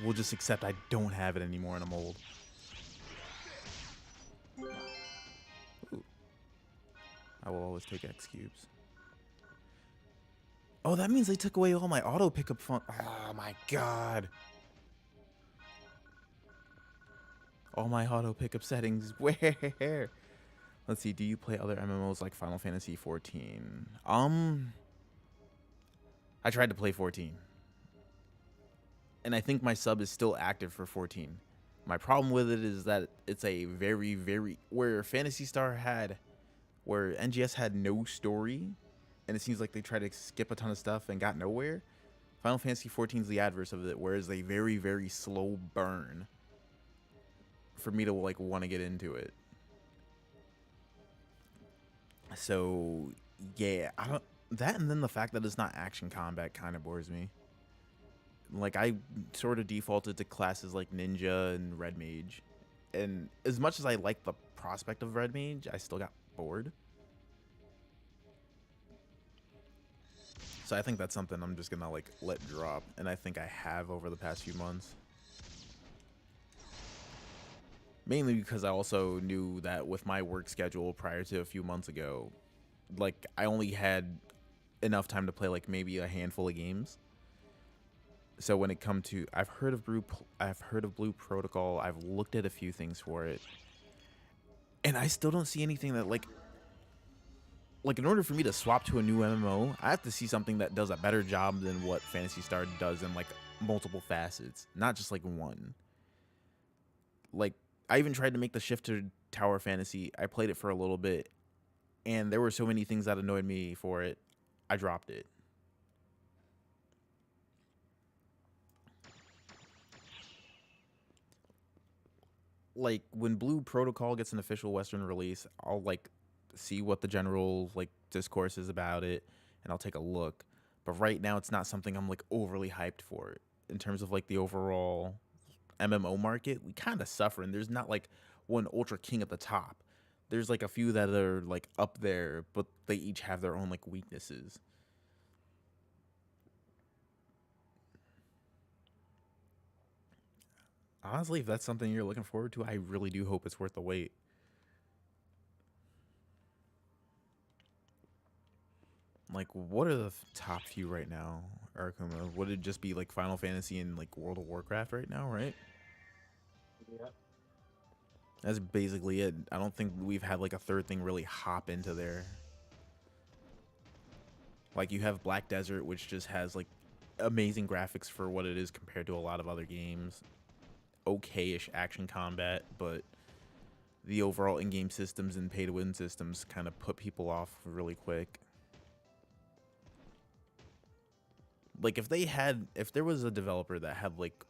We'll just accept I don't have it anymore in a mold. Ooh. I will always take X cubes. Oh, that means they took away all my auto pickup fun. Oh my god. All my auto pickup settings. Where? Let's see. Do you play other MMOs like Final Fantasy 14? I tried to play 14. And I think my sub is still active for 14. My problem with it is that it's a very, very... Where Phantasy Star had... Where NGS had no story, and it seems like they tried to skip a ton of stuff and got nowhere. Final Fantasy 14 is the adverse of it, where it's a very, very slow burn for me to like want to get into it. So yeah, I don't... That, and then the fact that it's not action combat kind of bores me. Like, I sort of defaulted to classes like Ninja and Red Mage. And as much as I like the prospect of Red Mage, I still got bored. So I think that's something I'm just gonna like let drop. And I think I have over the past few months. Mainly because I also knew that with my work schedule prior to a few months ago, like, I only had enough time to play like maybe a handful of games. So when it come to, I've heard of Blue Protocol. I've looked at a few things for it, and I still don't see anything that like in order for me to swap to a new MMO, I have to see something that does a better job than what Phantasy Star does in like multiple facets, not just like one. Like, I even tried to make the shift to Tower Fantasy. I played it for a little bit, and there were so many things that annoyed me for it, I dropped it. Like, when Blue Protocol gets an official Western release, I'll like see what the general like discourse is about it, and I'll take a look. But right now, it's not something I'm like overly hyped for. In terms of like the overall MMO market, we kind of suffer, and there's not like one ultra king at the top. There's like a few that are like up there, but they each have their own like weaknesses. Honestly, if that's something you're looking forward to, I really do hope it's worth the wait. Like, what are the top few right now, Arkuma? Would it just be like Final Fantasy and like World of Warcraft right now, right? Yeah. That's basically it. I don't think we've had like a third thing really hop into there. Like, you have Black Desert, which just has like amazing graphics for what it is compared to a lot of other games. Okay-ish action combat, but the overall in-game systems and pay-to-win systems kind of put people off really quick. Like, if there was a developer that had like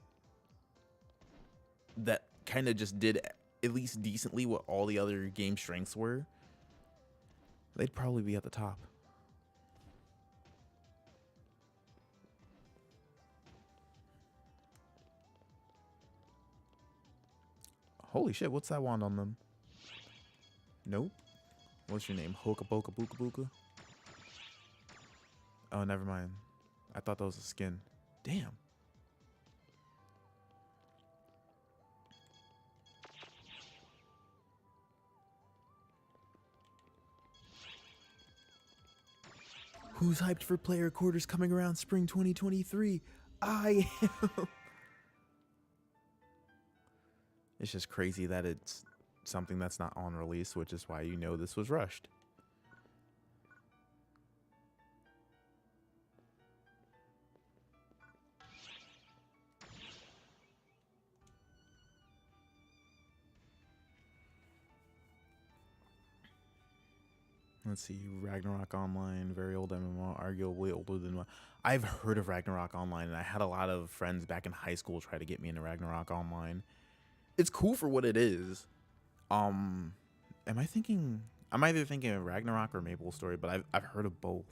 that kind of just did at least decently what all the other game strengths were, they'd probably be at the top. Holy shit, what's that wand on them? Nope. What's your name? Hoka Boka Buka Buka? Oh, never mind. I thought that was a skin. Damn. Who's hyped for player quarters coming around spring 2023? I am. It's just crazy that it's something that's not on release, which is why you know this was rushed. Let's see, Ragnarok Online, very old MMO, arguably older than. I've heard of Ragnarok Online, and I had a lot of friends back in high school try to get me into Ragnarok Online. It's cool for what it is. Am I thinking? I'm either thinking of Ragnarok or Maple Story, but I've heard of both.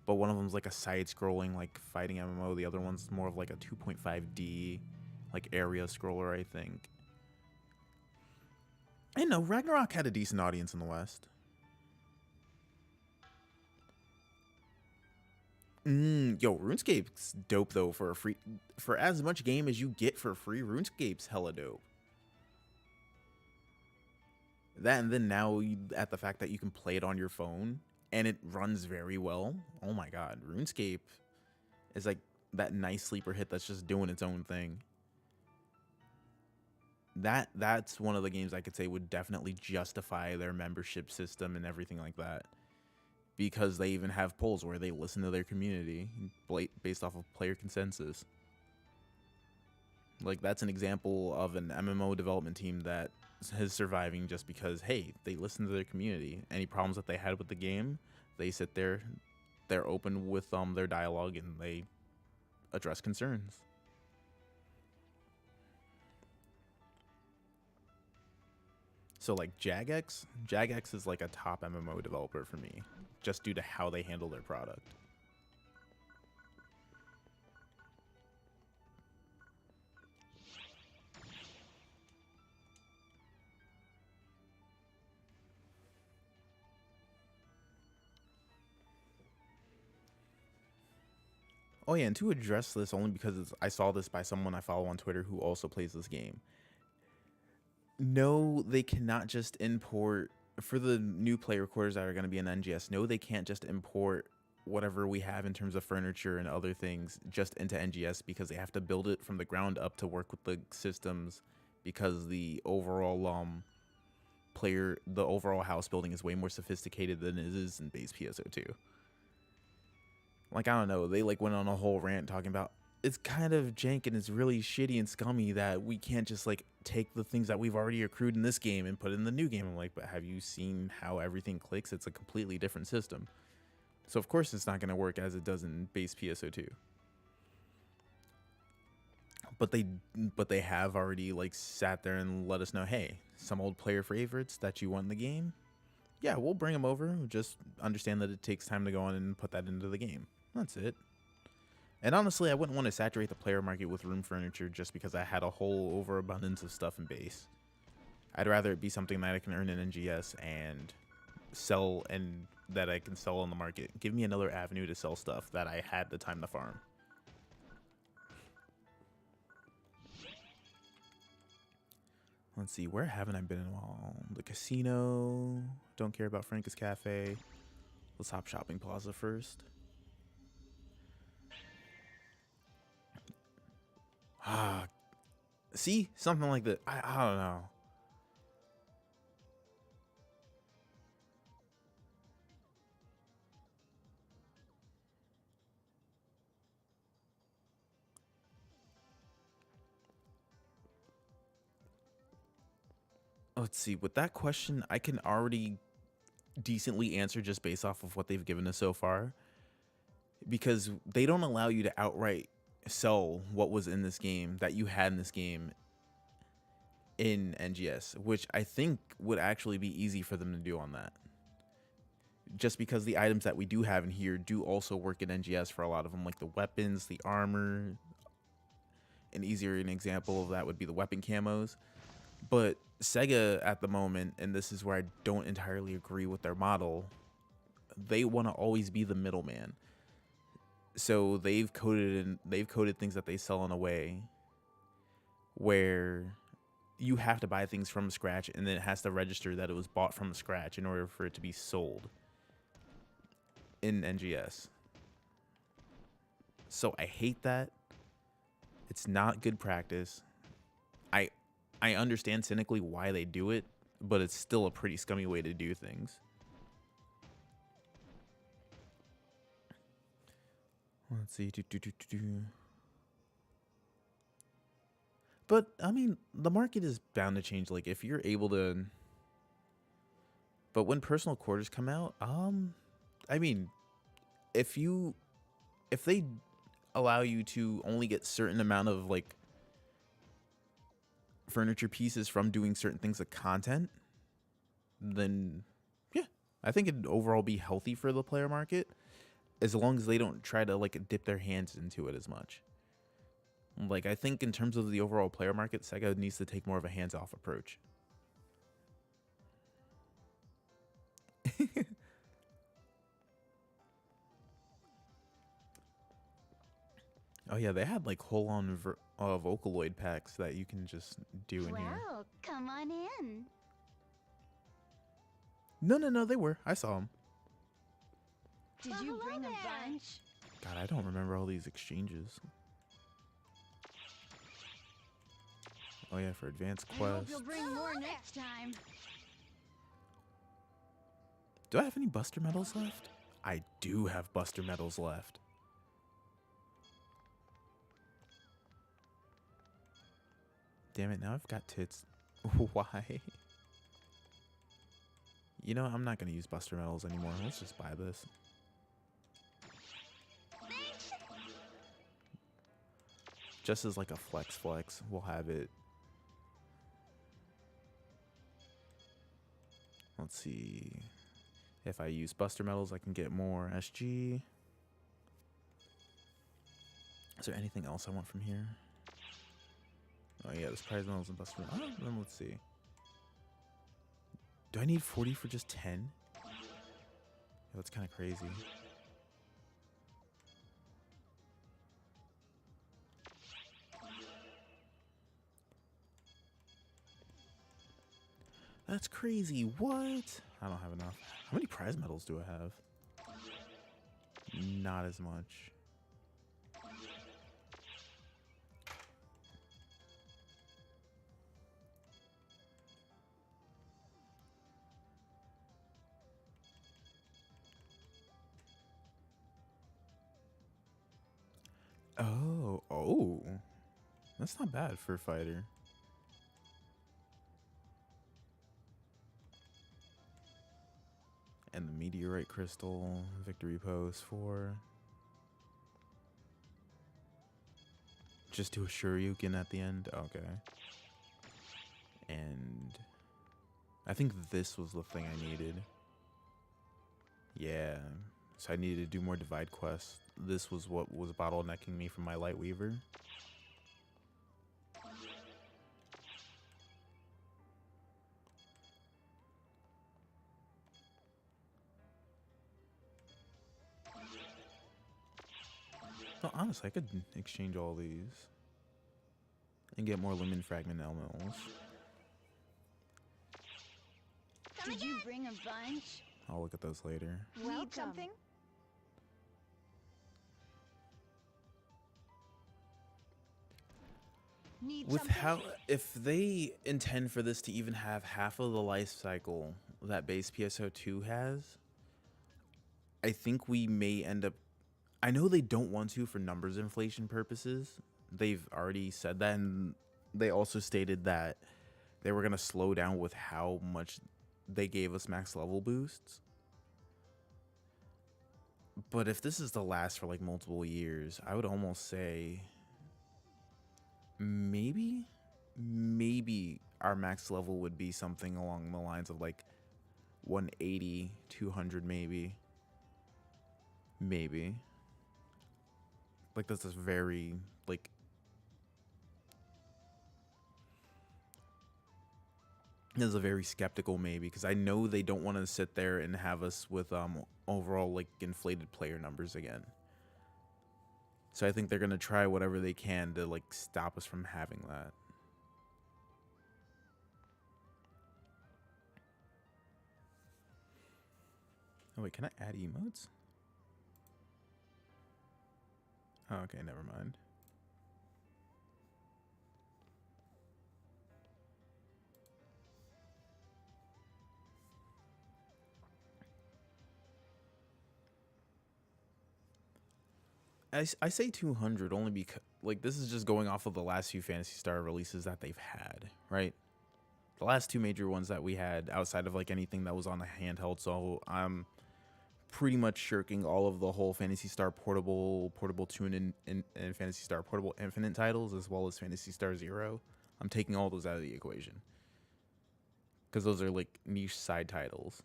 But one of them's like a side-scrolling like fighting MMO. The other one's more of like a 2.5D like area scroller, I think. I know Ragnarok had a decent audience in the West. Yo, RuneScape's dope though for as much game as you get for free. RuneScape's hella dope. That and then now at the fact that you can play it on your phone and it runs very well. Oh my god, RuneScape is like that nice sleeper hit that's just doing its own thing. That's one of the games I could say would definitely justify their membership system and everything like that. Because they even have polls where they listen to their community based off of player consensus. Like, that's an example of an MMO development team that is surviving just because, hey, they listen to their community. Any problems that they had with the game, they sit there, they're open with their dialogue, and they address concerns. So, like, Jagex is like a top MMO developer for me, just due to how they handle their product. Oh yeah, and to address this only because I saw this by someone I follow on Twitter who also plays this game. No, they cannot just import, for the new play recorders that are going to be in NGS, no, they can't just import whatever we have in terms of furniture and other things just into NGS, because they have to build it from the ground up to work with the systems, because the overall the overall house building is way more sophisticated than it is in base PSO2. Like, I don't know, they like went on a whole rant talking about it's kind of jank and it's really shitty and scummy that we can't just like take the things that we've already accrued in this game and put it in the new game. I'm like, but have you seen how everything clicks? It's a completely different system. So of course it's not going to work as it does in base PSO2. But they have already like sat there and let us know, hey, some old player favorites that you want in the game, yeah, we'll bring them over. Just understand that it takes time to go on and put that into the game. That's it. And honestly, I wouldn't want to saturate the player market with room furniture just because I had a whole overabundance of stuff in base. I'd rather it be something that I can earn in NGS and sell, and that I can sell on the market. Give me another avenue to sell stuff that I had the time to farm. Let's see, where haven't I been in a while? The casino. Don't care about Franca's Cafe. Let's hop Shopping Plaza first. See? Something like that. I don't know. Let's see. With that question, I can already decently answer just based off of what they've given us so far. Because they don't allow you to outright sell what was in this game that you had in this game in NGS, which I think would actually be easy for them to do on that. Just because the items that we do have in here do also work in NGS for a lot of them, like the weapons, the armor. An example of that would be the weapon camos. But Sega at the moment, and this is where I don't entirely agree with their model, they want to always be the middleman. So they've coded things that they sell in a way where you have to buy things from scratch, and then it has to register that it was bought from scratch in order for it to be sold in NGS. So I hate that. It's not good practice. I understand cynically why they do it, but it's still a pretty scummy way to do things. Let's see. But I mean, the market is bound to change. Like, if you're able to, But when personal quarters come out, I mean, if they allow you to only get certain amount of like furniture pieces from doing certain things like content, then yeah, I think it'd overall be healthy for the player market as long as they don't try to like dip their hands into it as much. Like, I think in terms of the overall player market, Sega needs to take more of a hands-off approach. Oh yeah, they had like whole on Vocaloid packs that you can just do in here. Well, come on in. No, they were. I saw them. Did Well, you hello bring there. a bunch? God, I don't remember all these exchanges. Oh yeah, for advanced I hope quests. you'll bring more next time. Do I have any Buster medals left? I do have Buster medals left. Damn it, now I've got tits. Why? You know, I'm not going to use Buster medals anymore. Let's just buy this. Just as like a flex, we'll have it. Let's see. If I use Buster medals, I can get more SG. Is there anything else I want from here? Oh yeah, there's prize medals and Buster medals. Oh, then let's see. Do I need 40 for just 10? Yeah, that's kind of crazy. That's crazy. What? I don't have enough. How many prize medals do I have? Not as much. Oh. That's not bad for a fighter. And the meteorite crystal, victory pose 4. Just do a Shoryuken at the end. Okay. And I think this was the thing I needed. Yeah. So I needed to do more divide quests. This was what was bottlenecking me from my Light Weaver. No, honestly, I could exchange all these and get more Lumen Fragment elementals. Did you bring a bunch? I'll look at those later. Need something? Need With something? how, if they intend for this to even have half of the life cycle that base PSO2 has, I think we may end up. I know they don't want to for numbers inflation purposes. They've already said that, and they also stated that they were going to slow down with how much they gave us max level boosts. But if this is to last for like multiple years, I would almost say maybe our max level would be something along the lines of like 180, 200 maybe. Like that's just very like this is a very skeptical maybe, because I know they don't want to sit there and have us with overall like inflated player numbers again. So I think they're gonna try whatever they can to like stop us from having that. Oh wait, can I add emotes? Oh, okay, never mind. I say 200 only because like this is just going off of the last few Phantasy Star releases that they've had, right? the last two major ones that we had outside of like anything that was on a handheld. So I'm pretty much shirking all of the whole Fantasy Star Portable Tune and Fantasy Star Portable Infinite titles, as well as Fantasy Star Zero. I'm taking all those out of the equation because those are like niche side titles.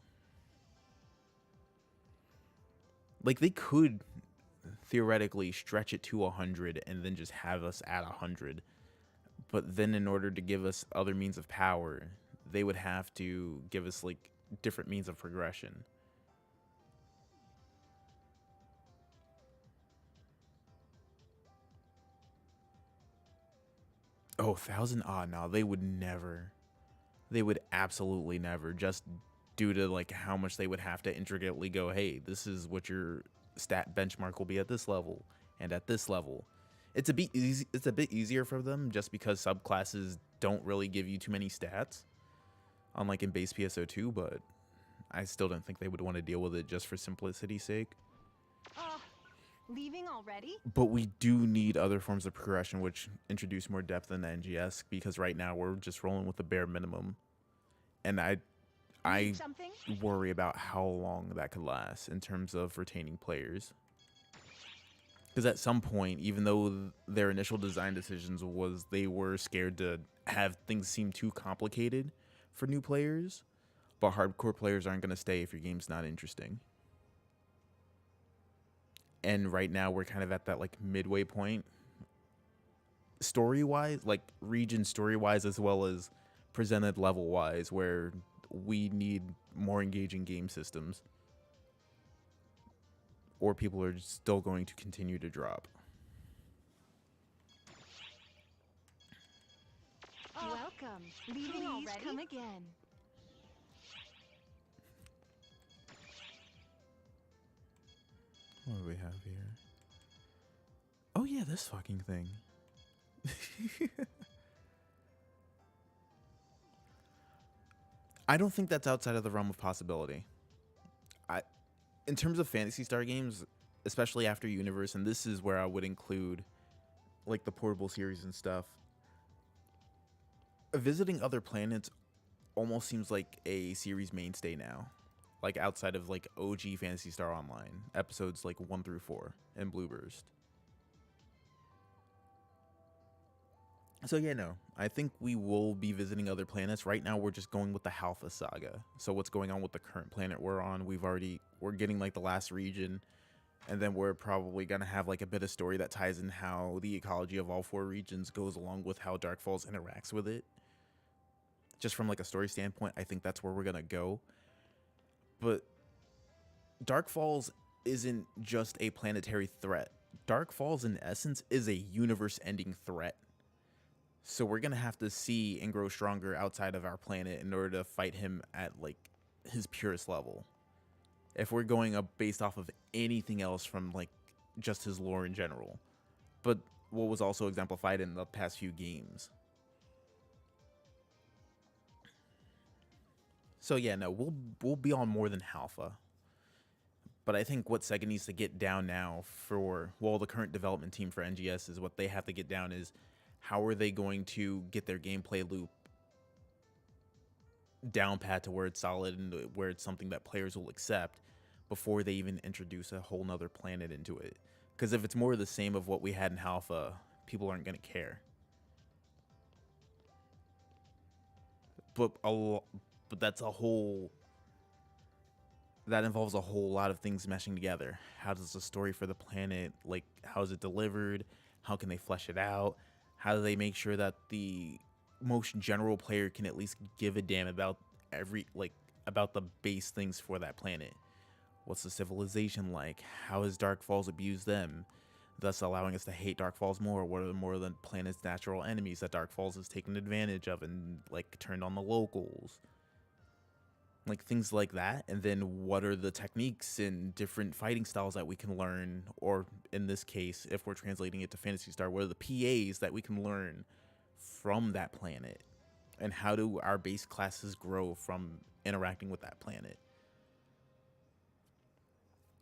Like they could theoretically stretch it to 100 and then just have us at 100, but then in order to give us other means of power, they would have to give us like different means of progression. Oh, 1,000? Ah, no, they would never. They would absolutely never, just due to like how much they would have to intricately go, hey, this is what your stat benchmark will be at this level and at this level. It's a bit easy, it's a bit easier for them just because subclasses don't really give you too many stats, unlike in base PSO2, but I still don't think they would want to deal with it just for simplicity's sake. Leaving already? But we do need other forms of progression which introduce more depth in the NGS, because right now we're just rolling with the bare minimum. And I Need something? worry about how long that could last in terms of retaining players. Because at some point, even though their initial design decisions was they were scared to have things seem too complicated for new players, but hardcore players aren't going to stay if your game's not interesting. And right now we're kind of at that like midway point, story-wise, like region story-wise, as well as presented level-wise, where we need more engaging game systems, or people are still going to continue to drop. Welcome. Leaving already? Come again. What do we have here? Oh yeah, this fucking thing. I don't think that's outside of the realm of possibility. In terms of Fantasy Star games, especially after Universe, and this is where I would include like the portable series and stuff, visiting other planets almost seems like a series mainstay now. Like outside of like OG Fantasy Star Online, episodes like 1 through 4 and Blueburst. So yeah, no, I think we will be visiting other planets. Right now we're just going with the Halpha saga. So what's going on with the current planet we're on, we're getting like the last region, and then we're probably gonna have like a bit of story that ties in how the ecology of all 4 regions goes along with how Dark Falls interacts with it. Just from like a story standpoint, I think that's where we're gonna go. But Dark Falls isn't just a planetary threat. Dark Falls, in essence, is a universe-ending threat. So we're going to have to see and grow stronger outside of our planet in order to fight him at, like, his purest level. If we're going up based off of anything else from, like, just his lore in general. But what was also exemplified in the past few games. So yeah, no, we'll be on more than Halpha. But I think what Sega needs to get down now for, well, the current development team for NGS is what they have to get down is how are they going to get their gameplay loop down pat to where it's solid and where it's something that players will accept before they even introduce a whole nother planet into it. Because if it's more of the same of what we had in Halpha, people aren't going to care. But that's that involves a whole lot of things meshing together. How does the story for the planet, like, how is it delivered? How can they flesh it out? How do they make sure that the most general player can at least give a damn about about the base things for that planet? What's the civilization like? How has Dark Falls abused them, thus allowing us to hate Dark Falls more? What are more than planet's natural enemies that Dark Falls has taken advantage of and, like, turned on the locals? Like, things like that. And then what are the techniques and different fighting styles that we can learn, or in this case, if we're translating it to Phantasy Star, what are the PAs that we can learn from that planet, and how do our base classes grow from interacting with that planet?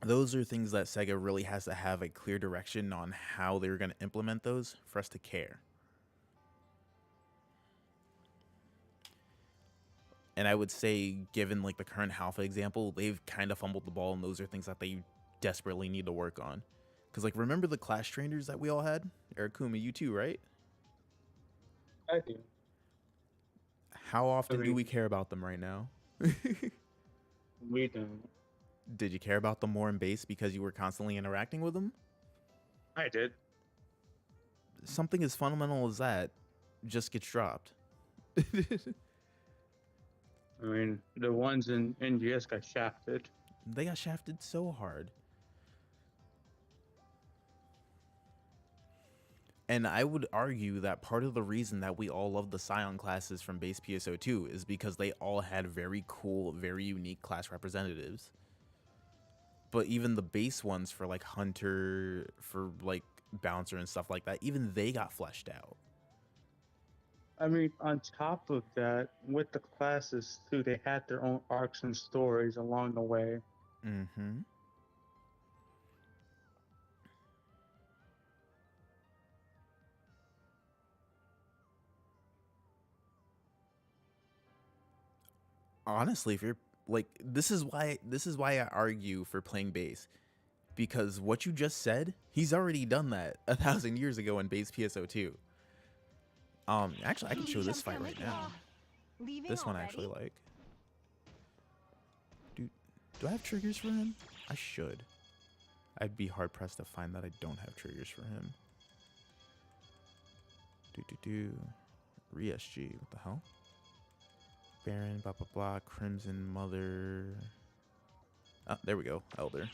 Those are things that Sega really has to have a clear direction on how they're going to implement those for us to care. And I would say, given like the current Halpha example, they've kind of fumbled the ball, and those are things that they desperately need to work on. Because, like, remember the class trainers that we all had? Arakuma, you too, right? I do. How often do mean- we care about them right now? We don't. Did you care about them more in base because you were constantly interacting with them? I did. Something as fundamental as that just gets dropped. I mean, the ones in NGS got shafted. They got shafted so hard. And I would argue that part of the reason that we all love the Scion classes from base PSO2 is because they all had very cool, very unique class representatives. But even the base ones for like Hunter, for like Bouncer and stuff like that, even they got fleshed out. I mean, on top of that, with the classes too, they had their own arcs and stories along the way. Mm-hmm. Honestly, if you're like, this is why I argue for playing base, because what you just said, he's already done that 1,000 years ago in base PSO2. Actually, I can show this fight right now. Leaving This one I already? actually like. Do I have triggers for him? I should. I'd be hard pressed to find that I don't have triggers for him. Re-SG, what the hell? Baron, blah blah blah, Crimson Mother. Oh, there we go, Elder.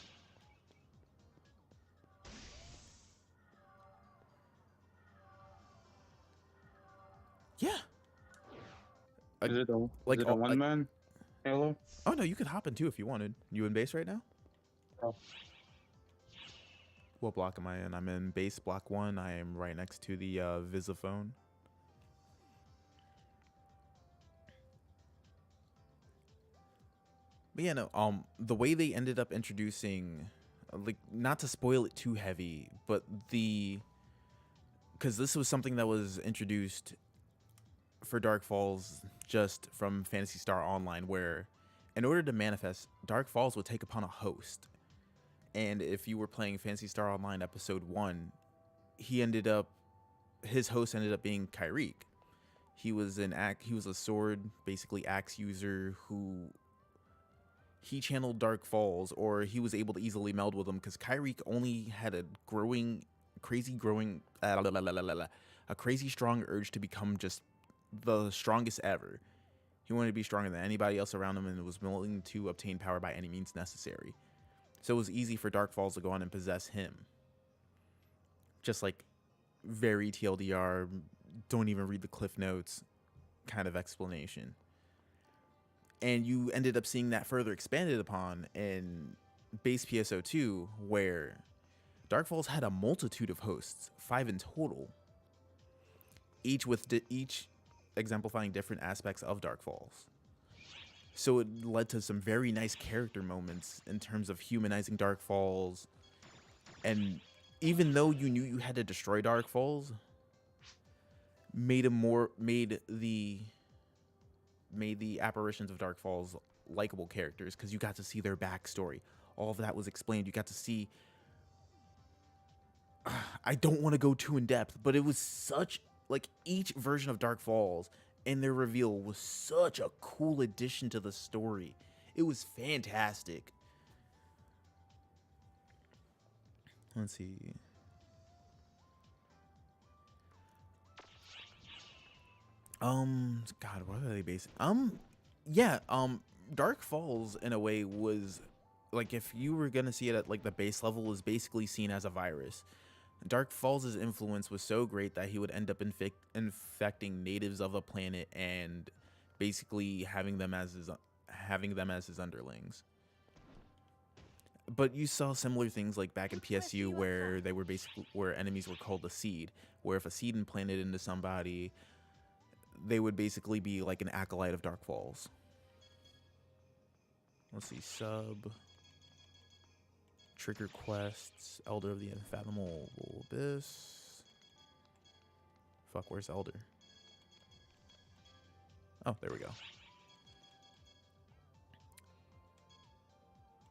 Yeah. Is it a, like, is it a oh, one man Halo? Oh no, you could hop in too if you wanted. You in base right now? Oh. What block am I in? I'm in base block 1. I am right next to the Visiphone. But yeah, no, the way they ended up introducing, like, not to spoil it too heavy, but because this was something that was introduced for Dark Falls just from Phantasy Star Online, where in order to manifest, Dark Falls would take upon a host. And if you were playing Phantasy Star Online episode 1, his host ended up being Kyriek. He was a sword, basically axe user who he channeled Dark Falls, or he was able to easily meld with them because Kyriek only had a crazy strong urge to become just the strongest ever. He wanted to be stronger than anybody else around him and was willing to obtain power by any means necessary. So it was easy for Dark Falls to go on and possess him. Just like very TLDR, don't even read the cliff notes kind of explanation. And you ended up seeing that further expanded upon in base PSO2, where Dark Falls had a multitude of hosts, 5 in total, each exemplifying different aspects of Dark Falls. So it led to some very nice character moments in terms of humanizing Dark Falls. And even though you knew you had to destroy Dark Falls, made the apparitions of Dark Falls likable characters, because you got to see their backstory. All of that was explained. You got to see. I don't want to go too in depth, but it was such, like, each version of Dark Falls and their reveal was such a cool addition to the story. It was fantastic. Let's see. God, what are they based? Yeah, Dark Falls in a way was, like, if you were gonna see it at like the base level, was basically seen as a virus. Dark Falls' influence was so great that he would end up infecting natives of the planet and basically having them as his underlings. But you saw similar things like back in PSU, where where enemies were called a seed, where if a seed implanted into somebody, they would basically be like an acolyte of Dark Falls. Let's see, sub. Trigger quests, Elder of the Unfathomable Abyss. Fuck, where's Elder? Oh, there we go.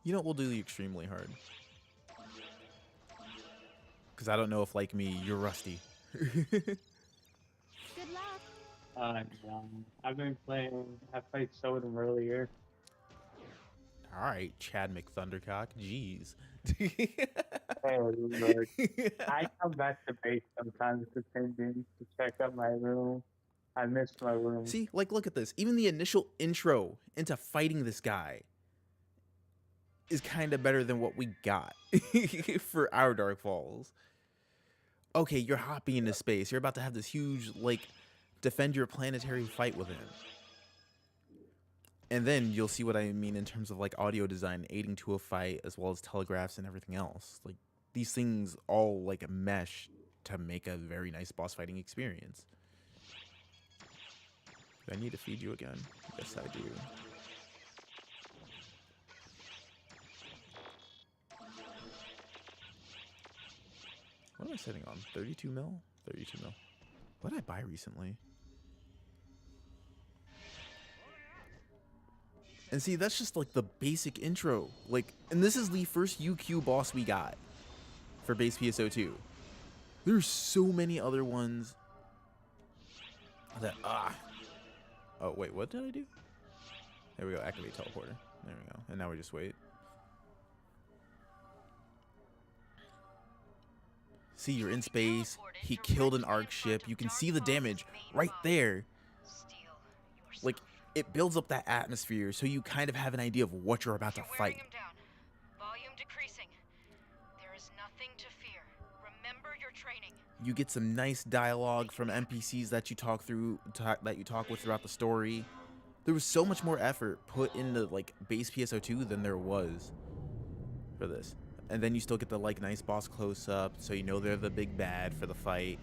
You know, we'll do the extremely hard. Because I don't know if, like me, you're rusty. Good luck. I've been playing. I played Pso2ngs earlier. Alright, Chad McThundercock. Jeez. Oh Lord. I come back to base sometimes to game to check out my room. I miss my room. See, like, look at this. Even the initial intro into fighting this guy is kind of better than what we got for our Dark Falls. Okay, you're hopping into space. You're about to have this huge, like, defend your planetary fight with him. And then you'll see what I mean in terms of, like, audio design aiding to a fight, as well as telegraphs and everything else. Like, these things all, like, mesh to make a very nice boss fighting experience. Do I need to feed you again? Yes, I do. What am I setting on? 32 mil? 32 mil. What did I buy recently? And see, that's just like the basic intro. Like, and this is the first UQ boss we got for base PSO2. There's so many other ones that, oh, wait, what did I do? There we go, activate teleporter. There we go. And now we just wait. See, you're in space. He killed an ARC ship. You can see the damage right there. Like, it builds up that atmosphere so you kind of have an idea of what you're about to fight. Volume decreasing. There is nothing to fear. Remember your training. You get some nice dialogue from NPCs that you talk with throughout the story. There was so much more effort put into like base PSO2 than there was for this. And then you still get the like nice boss close up, so you know they're the big bad for the fight.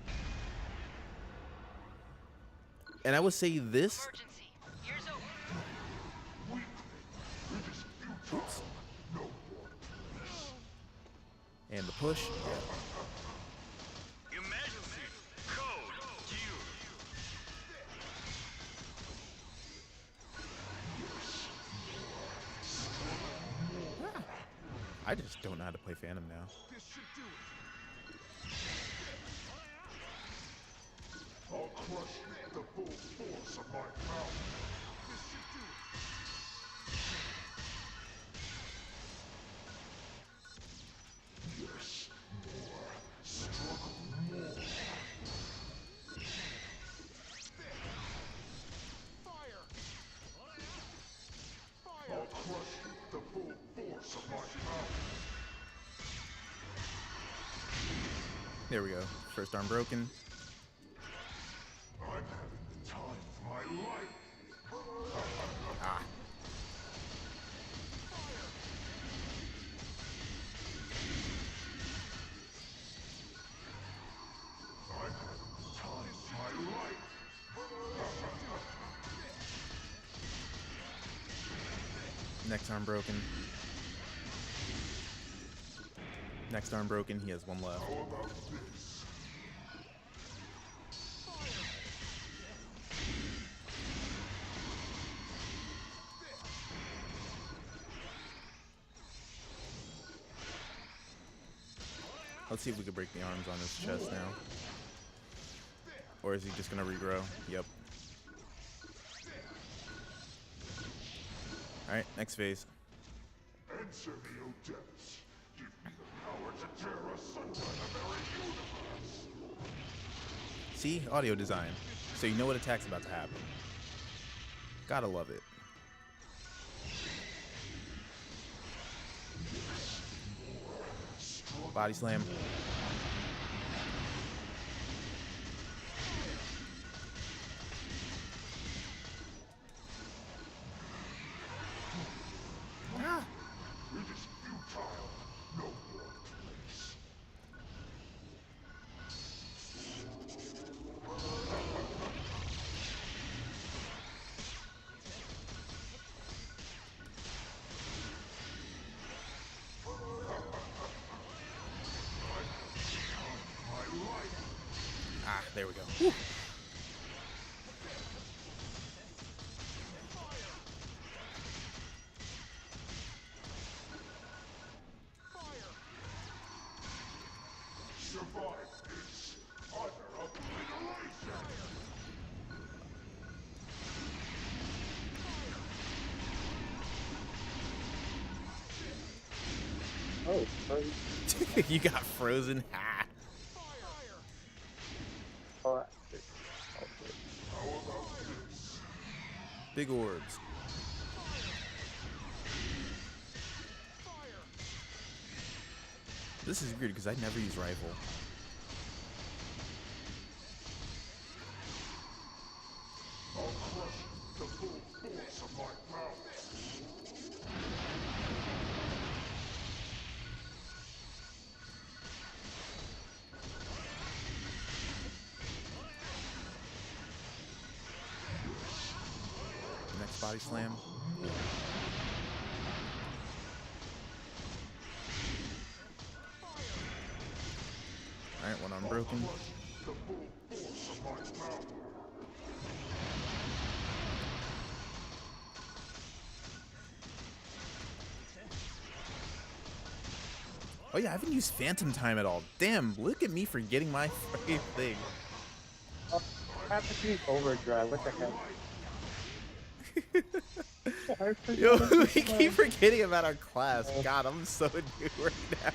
And I would say this. Emergency. Years over. Oops. And the push. Emergency. Code. Q. I just don't know how to play Phantom now. This should do it. I'll crush the full force of my power. This should do it. Yes, more. Struggle more. Fire. I'll crush the full force of my power. There we go. First arm broken. I'm having the time of my life. Ah. I'm having the time of my life. Next arm broken. Next arm broken. He has one left. How about this? Let's see if we can break the arms on his chest now. Or is he just gonna regrow? Yep. Alright, next phase. Answer me, O depths. Give me the power to tear asunder the very universe. See? Audio design. So you know what attack's about to happen. Gotta love it. Body slam. Ah. It is futile. No more place. Ah, there we go. Whew. You got frozen. Ha! Oh, okay. Big orbs. This is weird because I never use rifle. I'll crush the full force of my power. Next body slam. Alright, one unbroken. The full force of my power. Oh yeah, I haven't used Phantom Time at all. Damn, look at me forgetting my fucking thing. I have to use overdrive. What the heck? I forgot Yo, to we use keep forgetting about our class. God, I'm so new right now.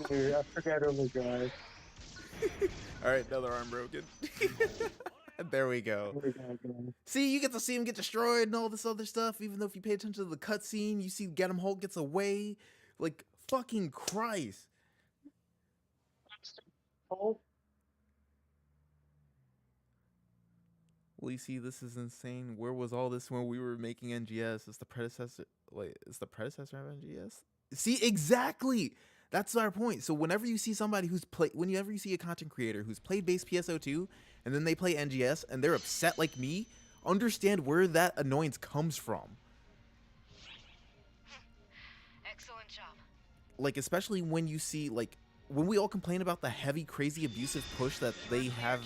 Dude, I forgot overdrive. Alright, another arm broken. There we go. See, you get to see him get destroyed and all this other stuff, even though if you pay attention to the cutscene, you see Get 'em Hulk gets away. Like, fucking Christ. Oh, Well, you see, this is insane. Where was all this when we were making NGS? It's the predecessor. Wait, it's the predecessor of NGS? See, exactly. That's our point. So whenever you see somebody whenever you see a content creator who's played base PSO2 and then they play NGS and they're upset like me, understand where that annoyance comes from. Excellent job. Like, especially when you see, like, when we all complain about the heavy, crazy, abusive push that they have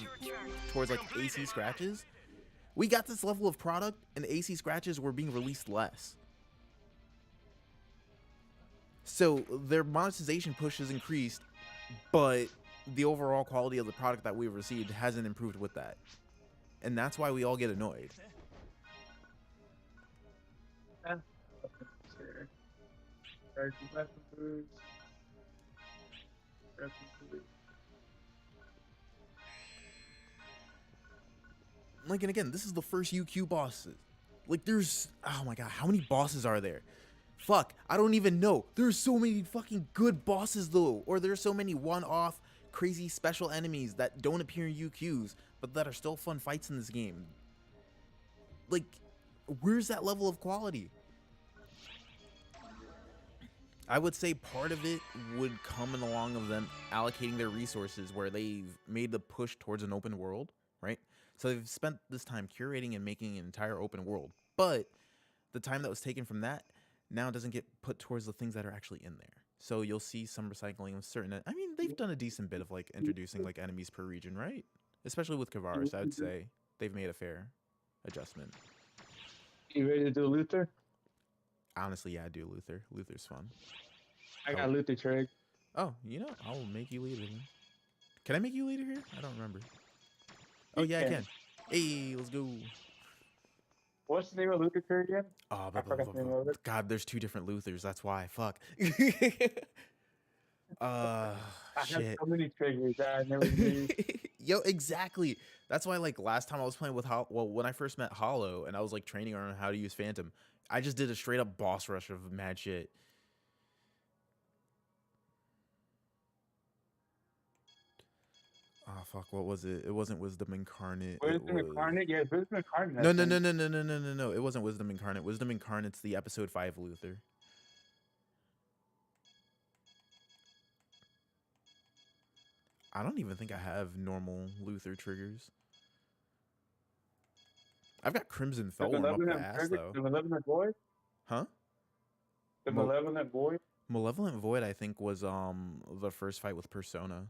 towards, like, AC scratches, we got this level of product and AC scratches were being released less. So their monetization push has increased, but the overall quality of the product that we've received hasn't improved with that. And that's why we all get annoyed. Like, and again, this is the first UQ bosses. Like, there's, oh my god, how many bosses are there? Fuck, I don't even know. There's so many fucking good bosses though, or there's so many one-off crazy special enemies that don't appear in UQs, but that are still fun fights in this game. Like, where's that level of quality? I would say part of it would come in along of them allocating their resources where they've made the push towards an open world, right? So they've spent this time curating and making an entire open world, but the time that was taken from that now doesn't get put towards the things that are actually in there. So you'll see some recycling of certain, I mean, they've done a decent bit of like introducing like enemies per region, right? Especially with Kavaris, I'd say they've made a fair adjustment. you ready to do Luther? Honestly, yeah, I do Luther. Luther's fun. I got Luther Trig. Oh, you know, I'll make you leader then. Can I make you leader here? I don't remember. Oh, yeah, I can. Hey, let's go. What's the name of Luther Trig again? Oh, I forgot the name of it. God, there's two different Luthers. That's why. Fuck. I Shit. have so many triggers that I never knew. Yo, exactly. That's why, like, last time I was playing with when I first met Hollow and I was like training on how to use Phantom, I just did a straight up boss rush of mad shit. Oh fuck, what was it? It wasn't Wisdom Incarnate. Wisdom Incarnate? Yeah, Wisdom Incarnate. No. It wasn't Wisdom Incarnate. Wisdom Incarnate's the episode 5 Luther. I don't even think I have normal Luther triggers. I've got Crimson Thorn up the ass, though. The Malevolent Void? Huh? The Malevolent Void? Malevolent Void, I think, was the first fight with Persona.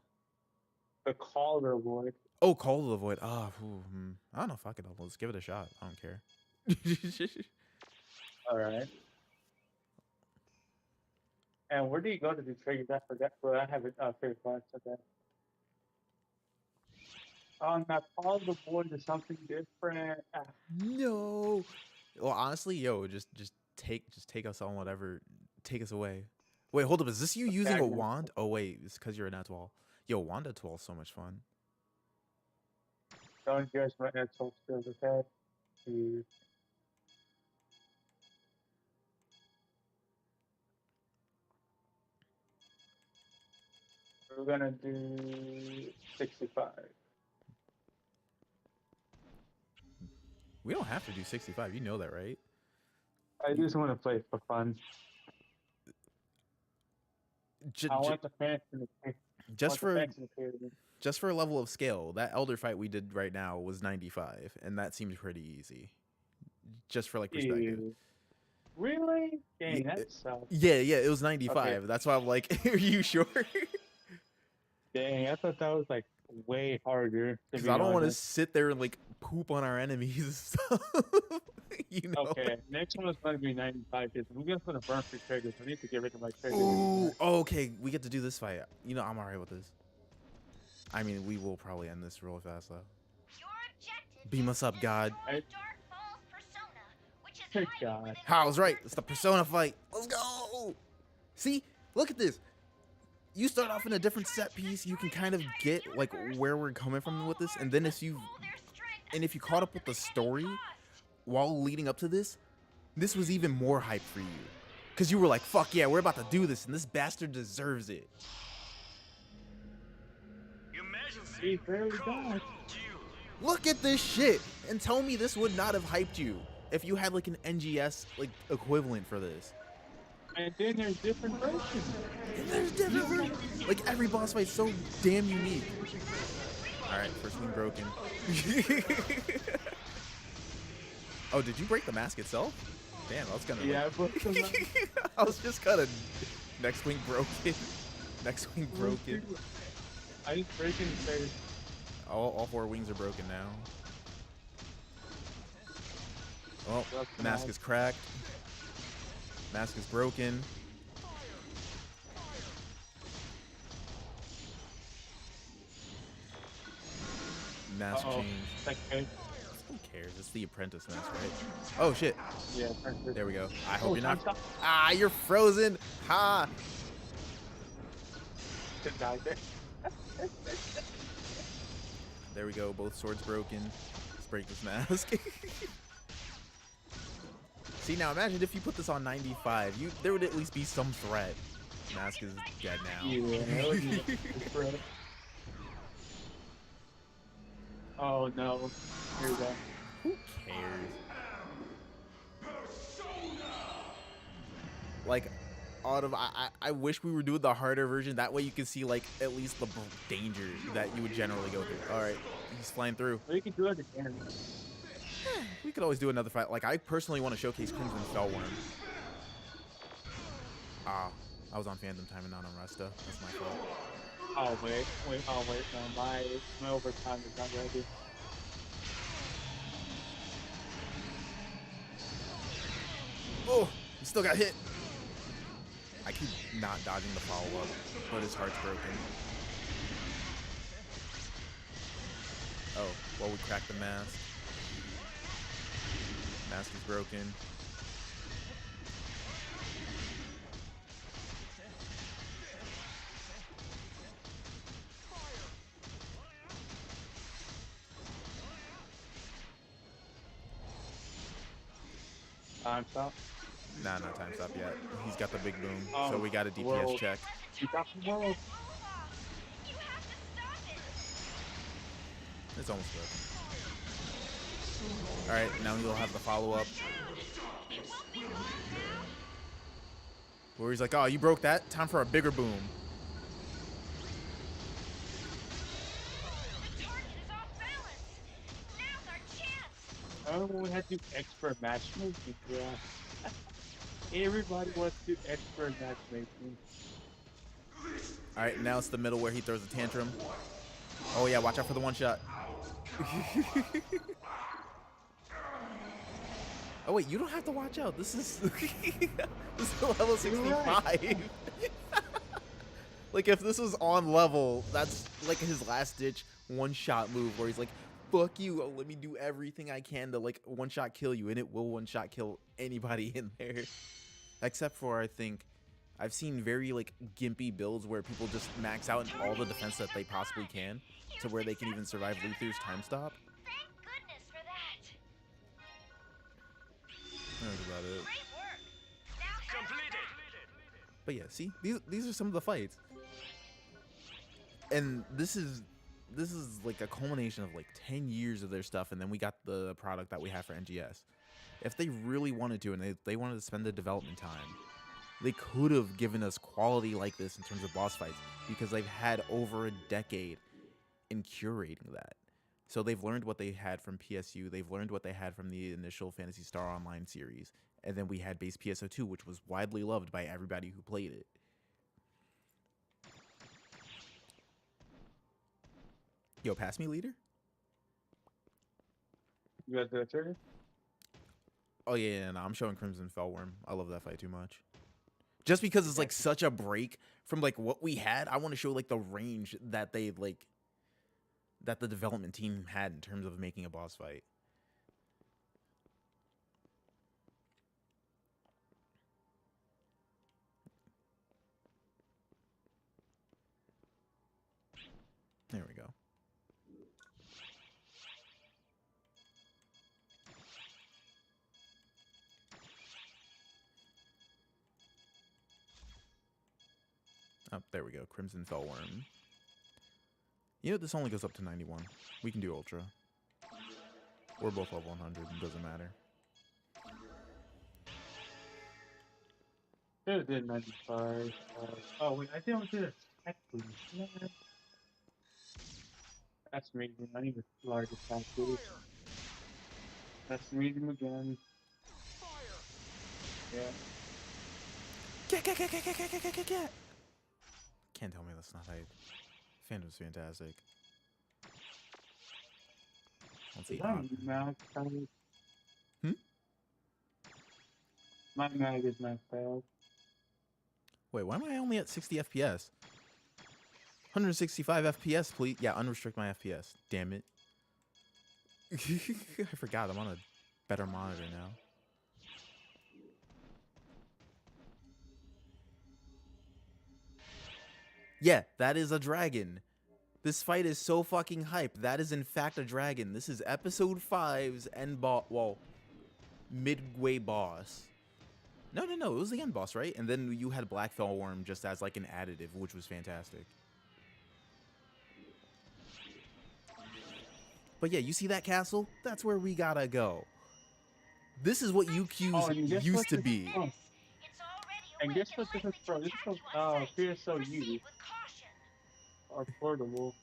The Calder Void. Oh, Call of the Void. I don't know. Fuck it. Let's give it a shot. I don't care. All right. And where do you go to do triggers? I forgot. Well, I have a favorite class. Okay. Now Call of the Void is something different. No. Well, honestly, yo, just take us on whatever. Take us away. Wait, hold up. Is this you using a Dagger. wand? Oh wait, it's because you're an Etoile. Yo, wand Etoile is so much fun. Don't judge my actual skills, okay? Please. We're gonna do 65. We don't have to do 65. You know that, right? I just want to play for fun. J- I j- want the fans to just for appear to me. just for a level of scale, that elder fight we did right now was 95, and that seems pretty easy. Just for like perspective. Ew. Really? Dang, Yeah, that sucks. Yeah, it was 95. Okay. That's why I'm like, are you sure? Dang, I thought that was like way harder. To Because be I don't want to honest. sit there and like poop on our enemies and stuff. You know? Okay, next one is going to be 95 because we're going to put a burn free triggers. I need to get rid of my triggers. Ooh, okay, we get to do this fight. You know, I'm alright with this. I mean, we will probably end this real fast though. Your objective Beam is us up, to God. destroy Dark Falls persona, which is Good hiding God. within Ha, I was right. the It's the persona fight. Let's go. See, look at this. You start off in a different set piece. You can kind of get like where we're coming from with this, and then if you caught up with the story while leading up to this was even more hype for you, because you were like, "Fuck yeah, we're about to do this, and this bastard deserves it." He barely died. Look at this shit, and tell me this would not have hyped you if you had like an NGS like equivalent for this. And then there's different versions. There's different versions. Like every boss fight's so damn unique. All right, first wing broken. Oh, did you break the mask itself? Damn, I was gonna. Yeah, but I was just gonna. Next wing broken. Next wing broken. I just break in face. All 4 wings are broken now. Oh, mask is cracked. Mask is broken. Mask change. Okay. Who cares? It's the apprentice mask, right? Oh shit. Yeah. There we go. I hope Oh, you're not. stop. Ah, you're frozen. Ha. Good guy there. There we go. Both swords broken. Let's break this mask. See, now imagine if you put this on 95. There would at least be some threat. Mask is dead now. Yeah. that would be different. Oh no. Here we go. Who cares? Like, I wish we were doing the harder version. That way you can see like at least the danger that you would generally go through. All right, he's flying through. We can do it again. We could always do another fight. Like, I personally want to showcase Crimson Fellworm. Ah, I was on Phantom Time and not on Resta. That's my fault. Oh wait. No, my overtime is not ready. Oh, he still got hit. I keep not dodging the follow-up, but his heart's broken. Oh, well, we cracked the mask. Mask is broken. Time's up. Nah, not time's up yet. He's got the big boom, Oh, so we got a DPS world. check. You got the world. You have to stop it. It's almost broken. Alright, now we'll have the follow-up. Where he's like, oh, you broke that? Time for a bigger boom. The target is off balance. Now's our chance. Oh, we had to do expert matchmaking. Yeah. Everybody wants to do expert matchmaking. Alright, now it's the middle where he throws a tantrum. Oh yeah, watch out for the one shot. Oh wait, you don't have to watch out. This is this is level 65. Like if this was on level, that's like his last ditch one shot move where he's like, fuck you, oh, let me do everything I can to like one shot kill you, and it will one shot kill anybody in there. Except for I think I've seen very like gimpy builds where people just max out all the defense that they possibly can, to where they can even survive Luther's time stop. Thank goodness for that. That's about it. Great work. Now completed. But yeah, see, these are some of the fights, and this is like a culmination of like 10 years of their stuff, and then we got the product that we have for NGS. If they really wanted to, and they wanted to spend the development time, they could have given us quality like this in terms of boss fights, because they've had over a decade in curating that. So they've learned what they had from PSU, they've learned what they had from the initial Phantasy Star Online series, and then we had base PSO2, which was widely loved by everybody who played it. Yo, pass me, leader. You got the trigger? Oh yeah, no, I'm showing Crimson Fellworm. I love that fight too much. Just because it's like such a break from like what we had, I want to show like the range that they like, that the development team had in terms of making a boss fight. There we go. Oh, there we go. Crimson Fellworm. You know, this only goes up to 91. We can do Ultra. We're both level 100. It doesn't matter. Should have did 95. Oh, wait, I think I did a tech boost. Man. That's medium. I need a large attack boost. That's medium again. Yeah. Get. Can't tell me that's not hype. Phantom's fantastic. Let's see. Hmm? My mag is maxed out. Wait, why am I only at 60 FPS? 165 FPS, please. Yeah, unrestrict my FPS. Damn it. I forgot. I'm on a better monitor now. Yeah, that is a dragon. This fight is so fucking hype. That is in fact a dragon. This is episode 5's end boss. Well, midway boss. No, it was the end boss, right? And then you had Black Fellworm just as like an additive, which was fantastic. But yeah, you see that castle? That's where we gotta go. This is what UQs used to be. Oh. And guess what this is from? This is from PSOU. Or portable.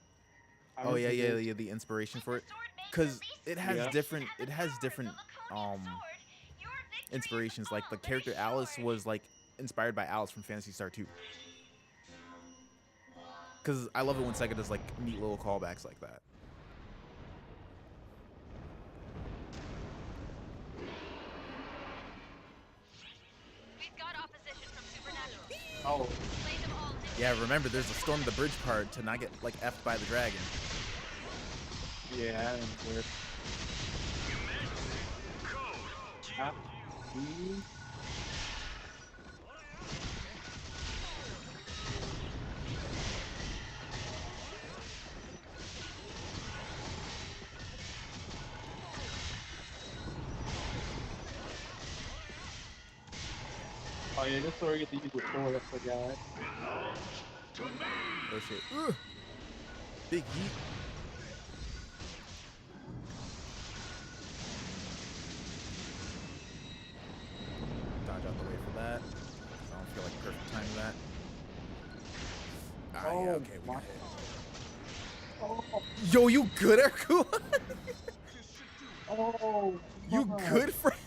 Oh yeah, the inspiration for it. Cause it has different inspirations. Like the character Alice was like inspired by Alice from Phantasy Star 2. Cause I love it when Sega does like neat little callbacks like that. Oh. Yeah, remember there's a storm the bridge part to not get like effed by the dragon. Yeah, that didn't work. Oh yeah, that's where you get to use the sword, I forgot. Oh shit. Ugh. Big heat. Dodge out the way for that. I don't feel like perfect time for that. Ah, yeah, okay, we got it. Oh. Yo, you good, Erku? Oh. You good, friend?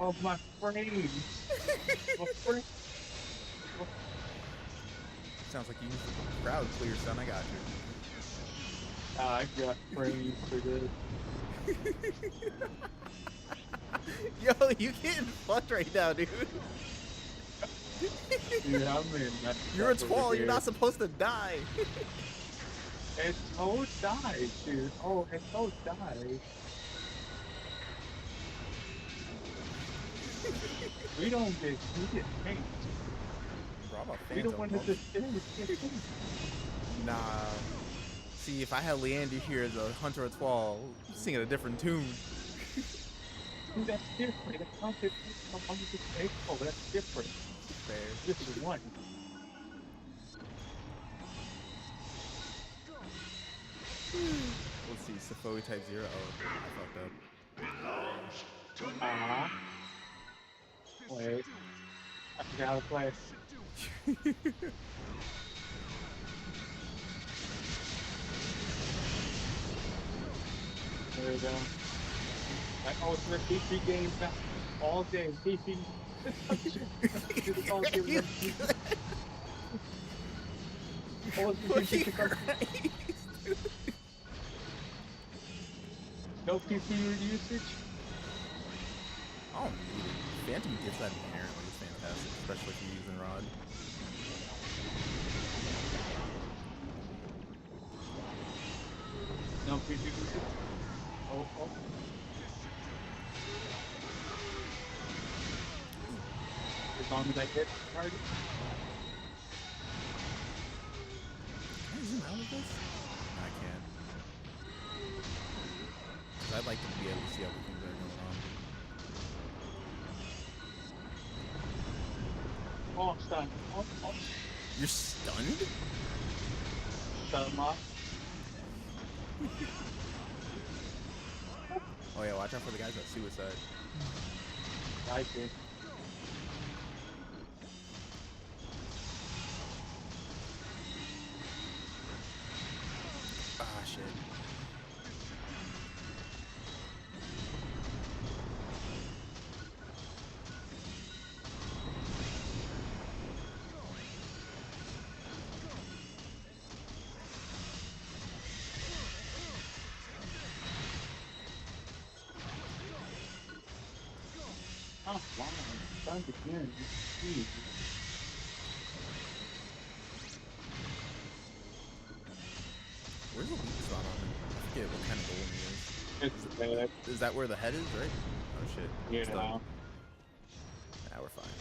Oh, my friend. My friend. Sounds like you need the crowd clear, son. I got you. I got frames for this. Yo, you getting fucked right now, dude. Dude, I'm in that. You're a twirl. You're not supposed to die. And Toad died, dude. Oh, and Toad died. We don't get we get paint. Bro, I'm a We don't phantom. want to just sit and get paint. Nah. See, if I had Leander here as a hunter at 12, singing a different tune. Dude, that's different. That's not different. I'm just faithful. That's different. Fair. This is one. Let's see, Safoi type 0. Oh, I fucked up. Wait. I forgot how to play. There we go. Oh, it's the PP game now. All day. PP. Just all day. Oh, it's Fucking PP. Christ. No PP usage? Oh, dude. Phantom gets that inherently is fantastic, especially if you're using Rod. No PP usage? Oh. As long as I hit the target. Can I zoom out of this? No, I can't. 'Cause I'd like to be able to see other things that are going on. Oh, I'm stunned. Oh. You're stunned? Shut him off. Oh yeah, watch out for the guys that suicide. I see. Ah, shit. Oh, wow. I'm stunned again. Jeez. Where's the weak spot on him? I forget what kind of golem he is. It's bad. Is that where the head is, right? Oh shit. Yeah. It's done. Nah, we're fine.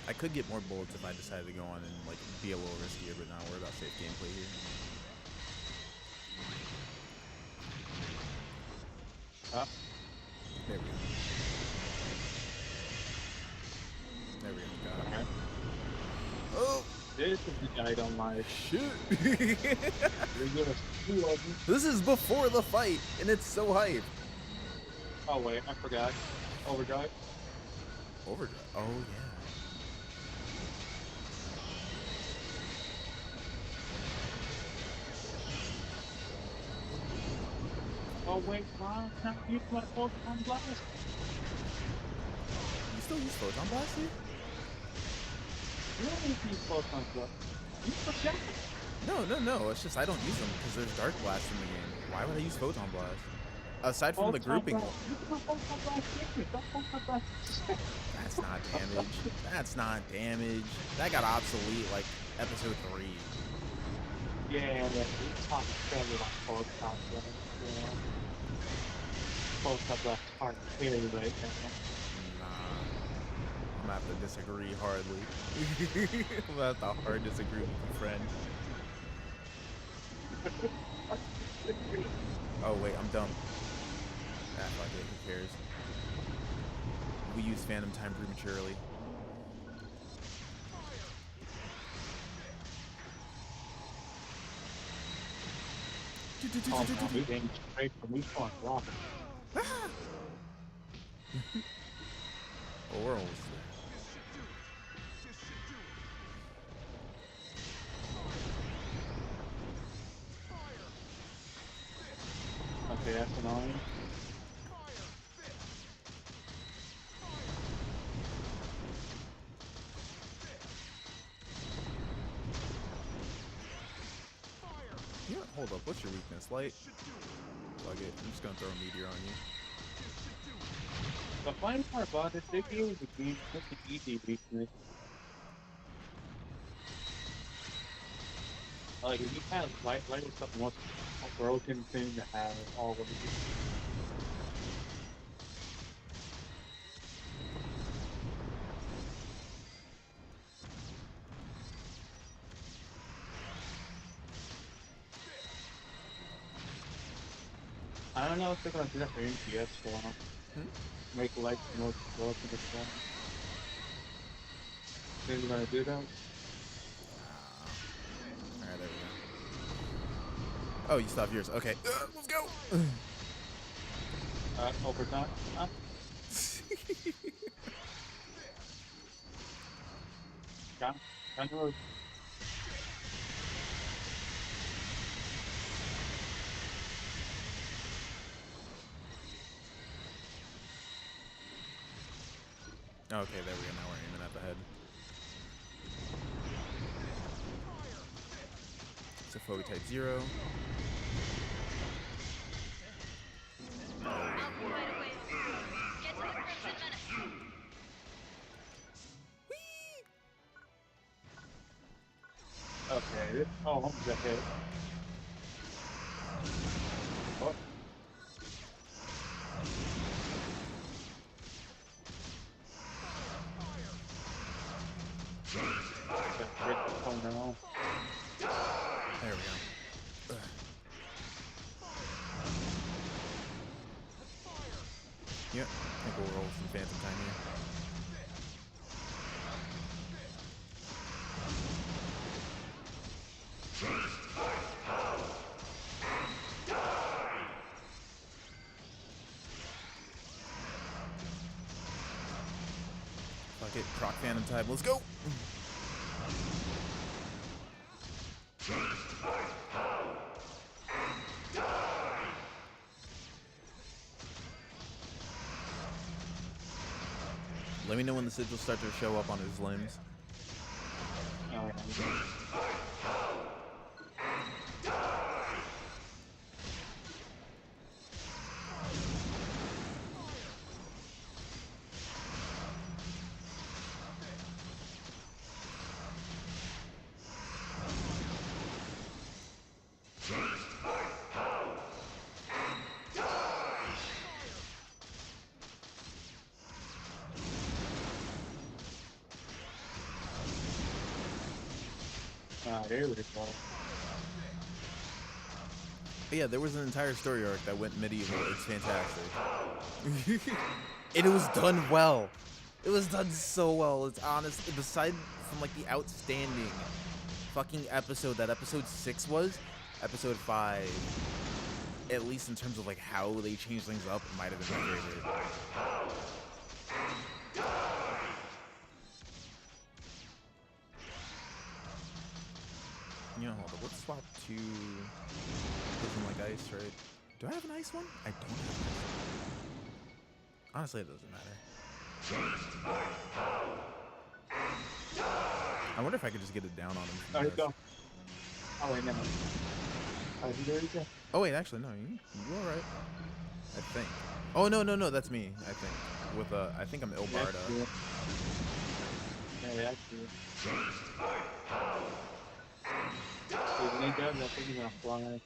I could get more bullets if I decided to go on and like be a little riskier, but not worry about safe gameplay here. There we go. There we go. Got him. Oh This is the guy I don't like. shit! You're gonna steal me. This is before the fight, and it's so hype. Oh wait, I forgot. Overdrive. Overdrive. Oh yeah. Oh wait, wow, can't use my photon blast. You still use photon blast here? You don't need to use photon blast. You forgot. No. It's just I don't use them because there's dark blast in the game. Why would I use photon blast? Aside from the grouping. That's not damage. That's not damage. That got obsolete like episode 3. Yeah, we talked fairly about photon blast. Yeah. Photon blast hard carry right now. Nah. I'm gonna have to disagree hardly. I'm gonna have to hard disagree with my friend. Oh wait, I'm dumb. Ah, fuck it, who cares? We use Phantom Time prematurely. Oh no, we aimed straight from we fought rock. Oh, we're almost there. Okay, that's annoying. Yeah, hold up. What's your weakness? Light? Fuck it. I'm just gonna throw a meteor on you. The fun part about it, they gave the game such an easy weakness. Like, if you kind of light was the most broken thing to have always. I don't know if they're gonna do that for NGS, so make light the most broken as well. Think they're gonna do that? Alright, there we go. Oh, you stopped yours. Okay, let's go. Overtime? Huh? Kind of. Okay, there we go. Now we're aiming at the head. So Phobia type 0. Get to the Crimson Menace. Okay. Oh, home's a hit. Oh. Oh no. There we go. Yep, I think we'll roll some Phantom Time here. Fuck it, proc Phantom Time, let's go! Let me know when the sigils start to show up on his limbs. There we go. But yeah, there was an entire story arc that went medieval. It's fantastic. And it was done well. It was done so well. It's honest. Beside from like the outstanding fucking episode that episode 6 was, episode 5, at least in terms of like how they changed things up, it might have been my favorite. You know, hold on. Let's swap to something like ice, right? Do I have an ice one? I don't have an ice one. Honestly, it doesn't matter. I wonder if I could just get it down on him. There you go. Oh, wait, no. Oh, there you go. Oh, wait, actually, no. You all right. I think. Oh, no, that's me, I think. With, I think I'm Ilbarda. Yeah, that's good. When he does, I think he's gonna fly.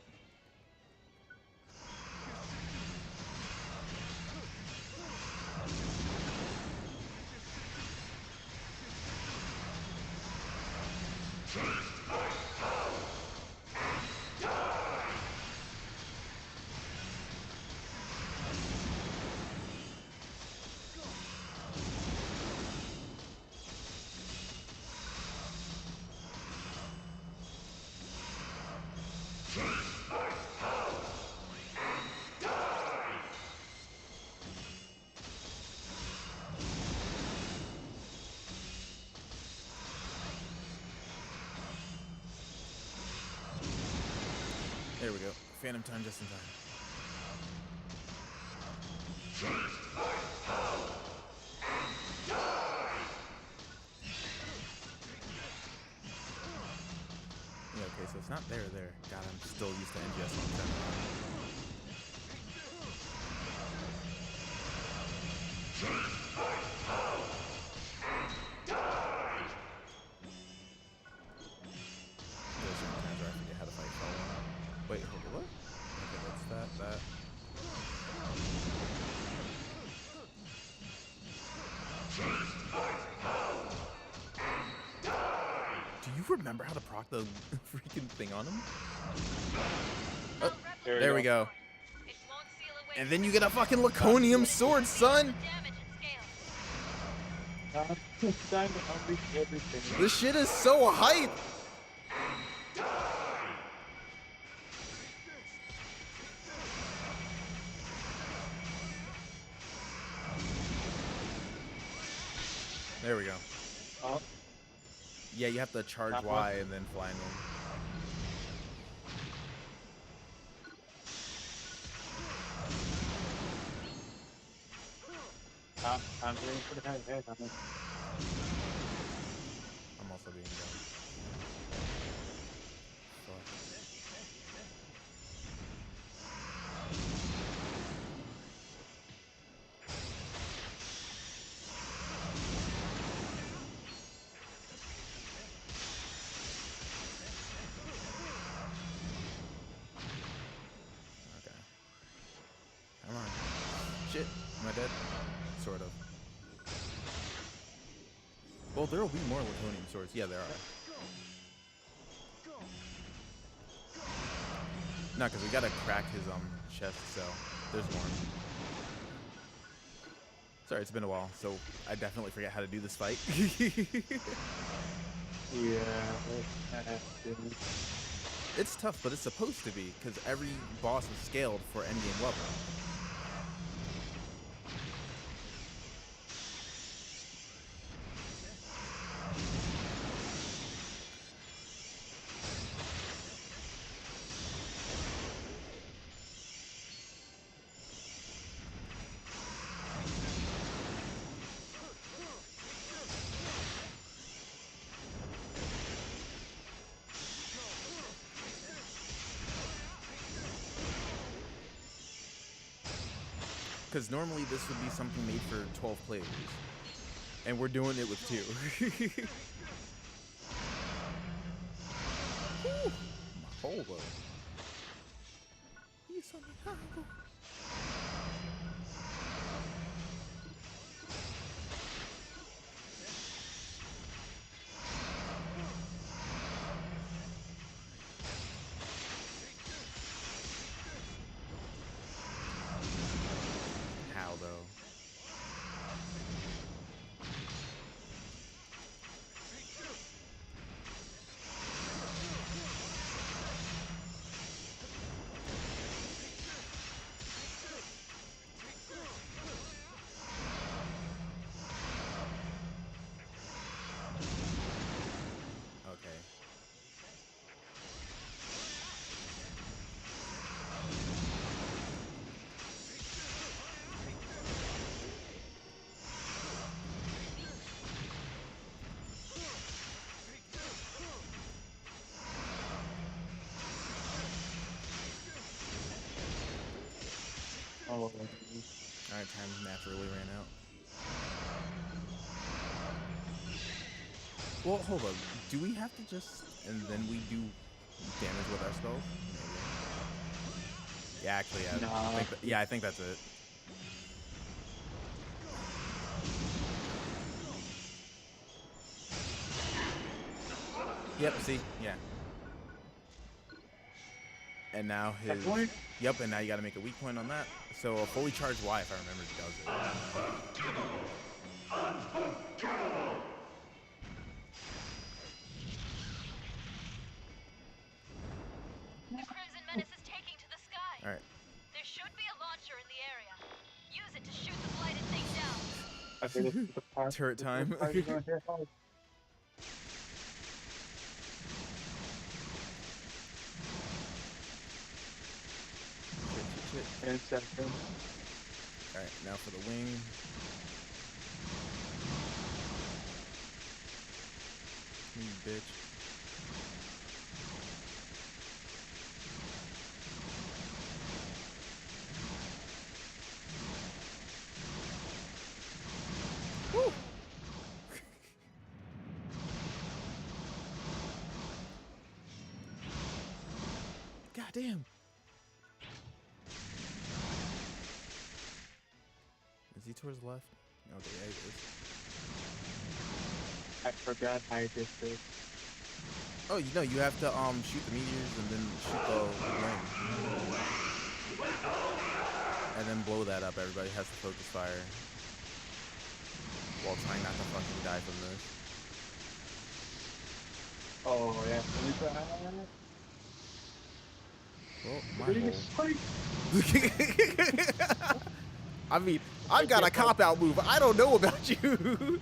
There we go. Phantom time just in time. Yeah, okay, so it's not there. God, I'm still used to NGS on 10. There's certain times where I forget. Do you remember how to proc the freaking thing on him? Oh, There there we we go. It won't seal away And then you get a fucking Laconium sword, son! damage and scale. It's time to unleash everything. This shit is so hype! There we go. Oh, Yeah, you have to charge That Y one? and then fly into him. I'm waiting for the head. I'm I'm also being dumb. Fuck. Okay. Come on. Shit. Am I dead? Sort of. Well, there will be more Laconium swords. Yeah, there are. No, because we gotta crack his chest, so there's one. Sorry, it's been a while, so I definitely forget how to do this fight. It's tough, but it's supposed to be, because every boss is scaled for endgame level. Because normally this would be something made for 12 players. And we're doing it with 2. Whew. Maholo. How though? Okay. Oh, Alright, time naturally ran out. Well, hold up. Do we have to just... and then we do damage with our spells? Maybe. Yeah, actually, yeah. Nah. I think that's it. Yep, see? Yeah. And now his... That point? Yep, and now you gotta make a weak point on that. So a fully charged Y, if I remember, does it. The Crimson Menace is taking to the sky. Alright. There should be a launcher in the area. Use it to shoot the blighted thing down. I think this is the part. Turret this is time. the part you're gonna hear hard. Shit. 10 seconds. Alright, now for the wing. You bitch. Woo! God damn. Is he towards the left? Okay, yeah, he is. I forgot I did this. Oh, you know, you have to shoot the meteors and then shoot the wing. And then blow that up. Everybody has to focus fire. While trying not to fucking die from this. Oh yeah. Well, my Pretty hole. I mean, I've got a cop-out move. I don't know about you.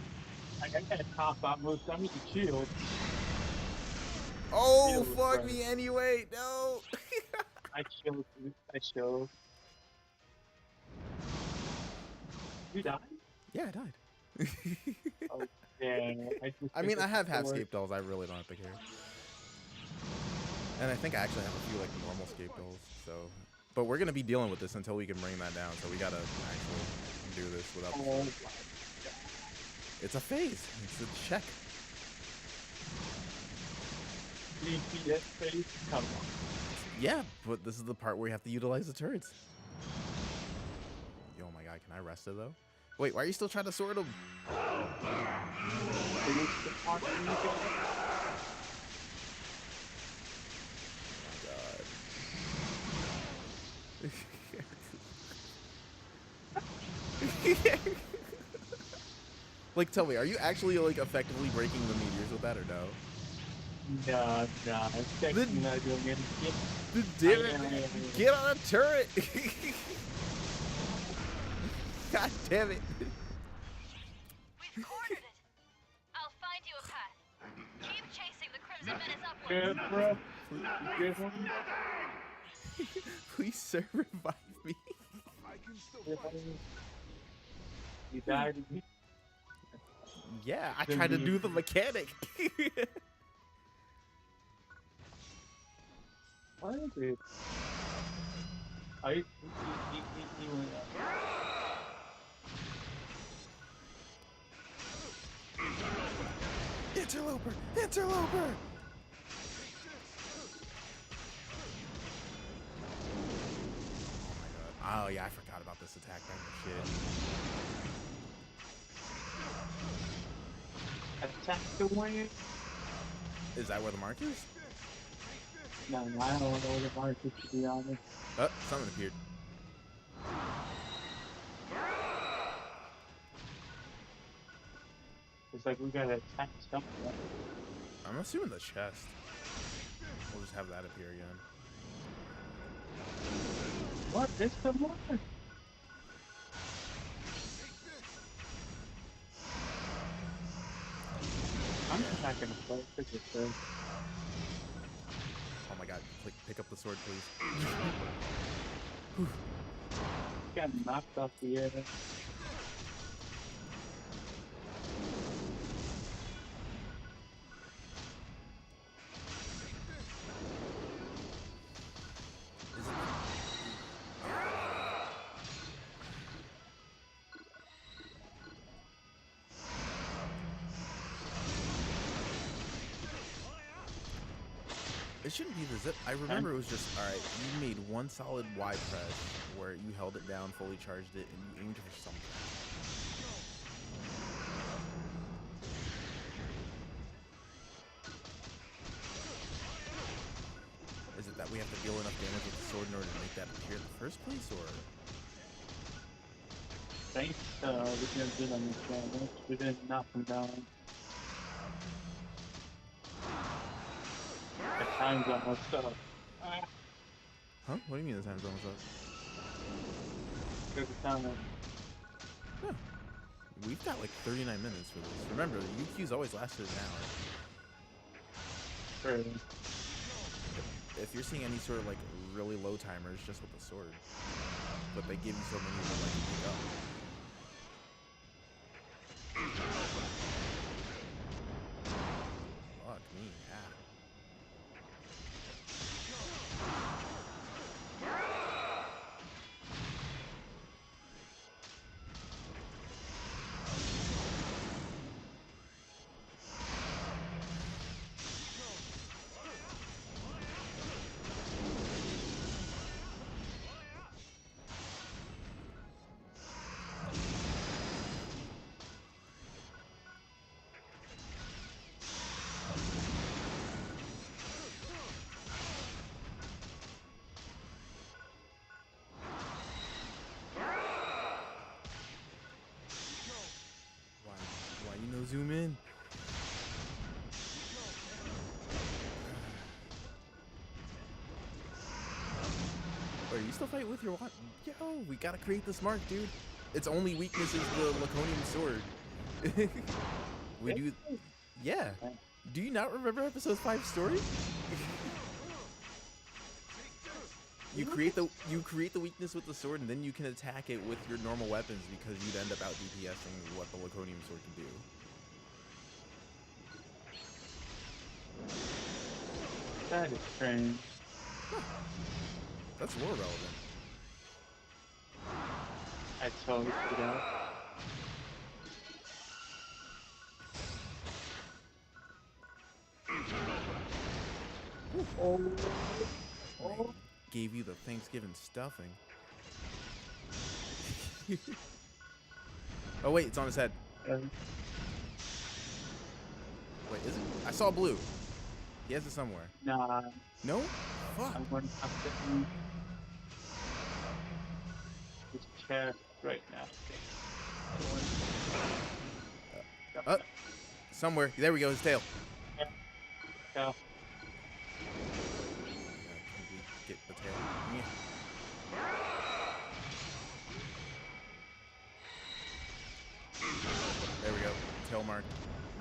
I got a cop out move. I need to shield. Oh, Shield fuck right. me anyway. No. I shield. I shield. You died? Yeah, I died. Oh yeah. I mean, I have half-scape dolls. I really don't have to care. And I think I actually have a few, like, normal scape dolls, so... But we're gonna be dealing with this until we can bring that down, so we gotta actually do this without... Oh, It's a phase. It's a check. DPS face? Come on. Yeah, but this is the part where you have to utilize the turrets. Oh my god, can I rest it, though? Wait, why are you still trying to sword him? Like, tell me, are you actually, like, effectively breaking the meteors with that, or no? Nah. It's technically not doing anything. Damn it! Get on a turret! God damn it! We've cornered it. I'll find you a path. Keep chasing the Crimson Menace upwards. Good, bro. Good one. Please, sir, revive me. I can still Good fight. one. You died again. Yeah, I tried to do the mechanic. What is it? He went up. Interloper! Interloper! Oh yeah, I forgot about this attack. Shit. Attack the wing? Is that where the mark is? No, I don't know where the mark is, to be honest. Oh, something appeared. It's like we gotta attack something. I'm assuming the chest. We'll just have that appear again. What? It's the mark? I'm just not gonna play this. Oh my god, pick up the sword, please. Got knocked off the air. It shouldn't be the zip. I remember it was just, alright, you made one solid Y press where you held it down, fully charged it, and you aimed for something. Is it that we have to deal enough damage with the sword in order to make that appear in the first place, or? Thanks, we didn't understand. We didn't knock him down. The time's almost up. Huh? What do you mean the time's almost up? There's a time. Yeah. We've got like 39 minutes for this. Remember, the UQ's always lasted an hour. Really? If you're seeing any sort of like really low timers, just with the sword. But they give you so many to like pick up. Fuck me, yeah. Or are you still fighting with your one? Yo, we gotta create this mark, dude. Its only weakness is the Laconian sword. We do. Yeah. Do you not remember episode 5 story? You create the weakness with the sword, and then you can attack it with your normal weapons because you'd end up out DPSing what the Laconian sword can do. That is strange. That's lore relevant. I totally forgot. Oh. Oh. Gave you the Thanksgiving stuffing. Oh wait, it's on his head. Wait, is it? I saw blue. He has it somewhere. Nah. No? Fuck. I'm getting his chest right now. Somewhere. There we go, his tail. Yeah. Get the tail. Yeah. There we go. Tail mark.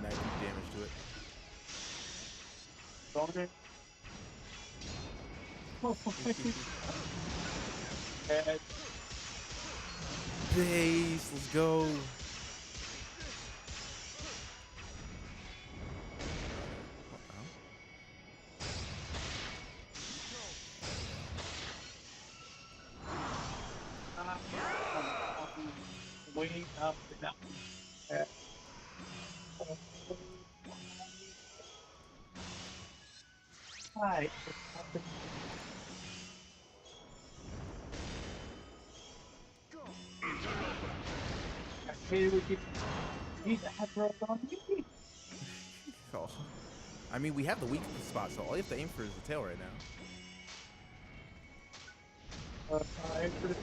90 damage to it. Don't it? Head. Base, let's go. Way up and up. Hi. I feel we need to have her on me. Oh. I mean, we have the weak spot, so all you have to aim for is the tail right now. I for the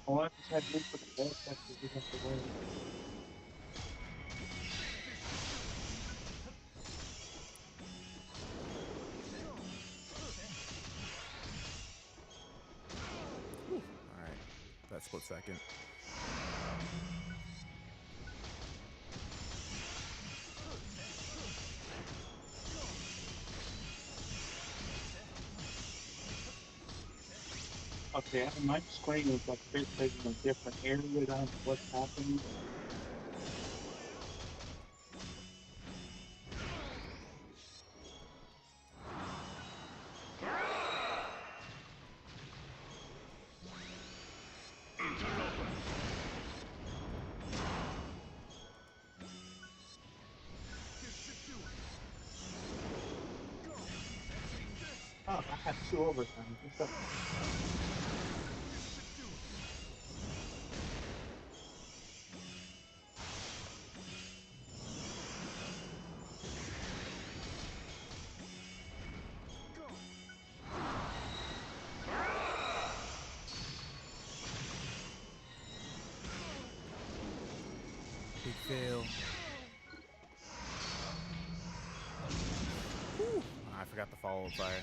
I want to try to look for the best after we have to win. Alright. That split second. Okay, my screen is like basically in a different area than what's happening. Oh, I have 2 overtimes. What's up? Big fail. Whew. I forgot the follow-up fire.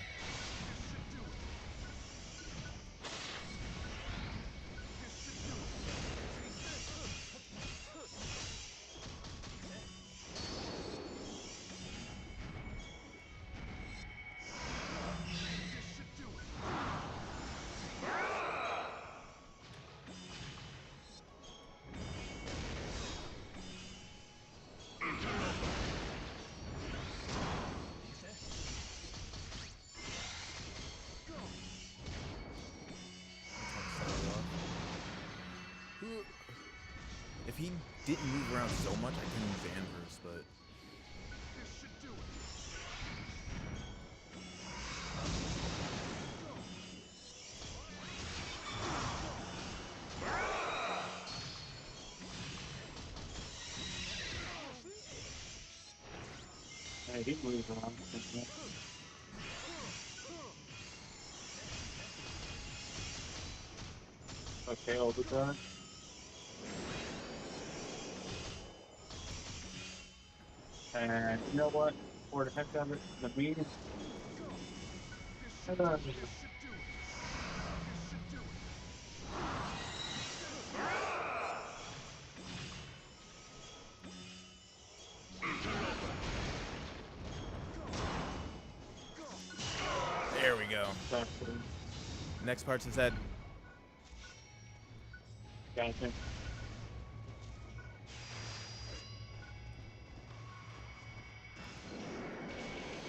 If he didn't move around so much, I couldn't use the inverse, but... Hey, he moves around. Okay, overdone. And you know what? for the heck of it. The mean. This should do it. This should do it. There we go. Next part's his head. Gotcha.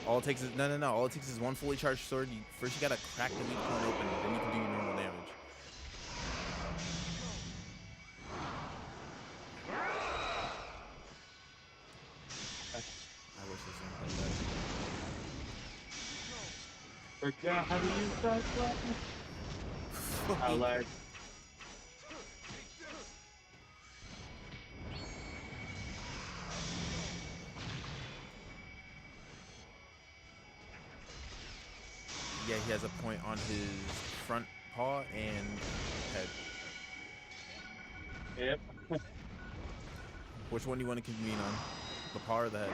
All it takes is no. All it takes is one fully charged sword. First, you gotta crack the weak point open, then you can do your normal damage. I wish this one was Forgot how to use that button. I like. Yeah, he has a point on his front paw and head. Yep. Which one do you want to convene on? The paw or the head?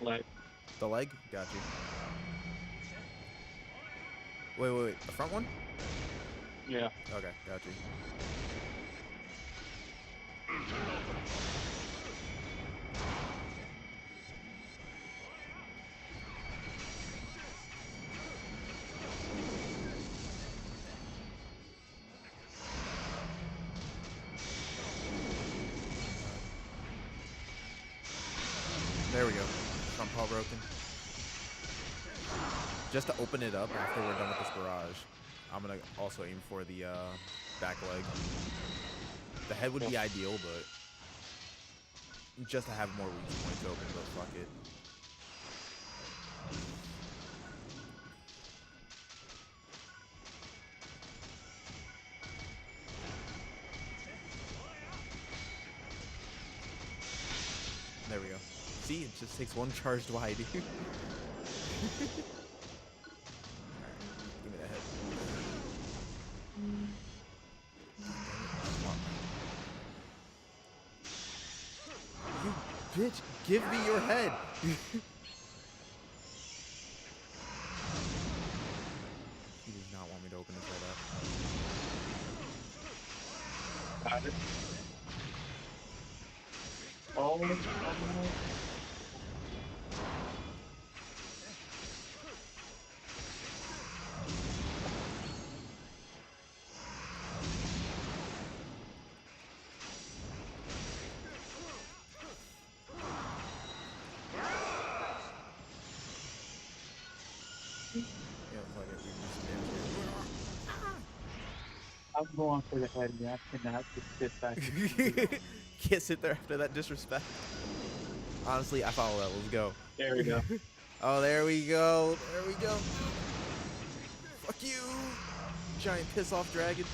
Like. The leg? Got you. Wait. The front one? Yeah. Okay, got you. There we go. Front paw broken. Just to open it up after we're done with this barrage, I'm gonna also aim for the back leg. The head would be ideal, but just to have more weak points open, but fuck it. There we go. See, it just takes one charged wide. Alright, give me that head. You bitch, give me your head. He does not want me to open his head up. Got it. Oh. Yeah, fuck it. We can do some damage I'm going for the head. Yeah, I cannot just sit back. here. Can't sit there after that disrespect. Honestly, I follow that. Let's go. There we go. Oh, there we go. There we go. Fuck you, giant piss off dragon.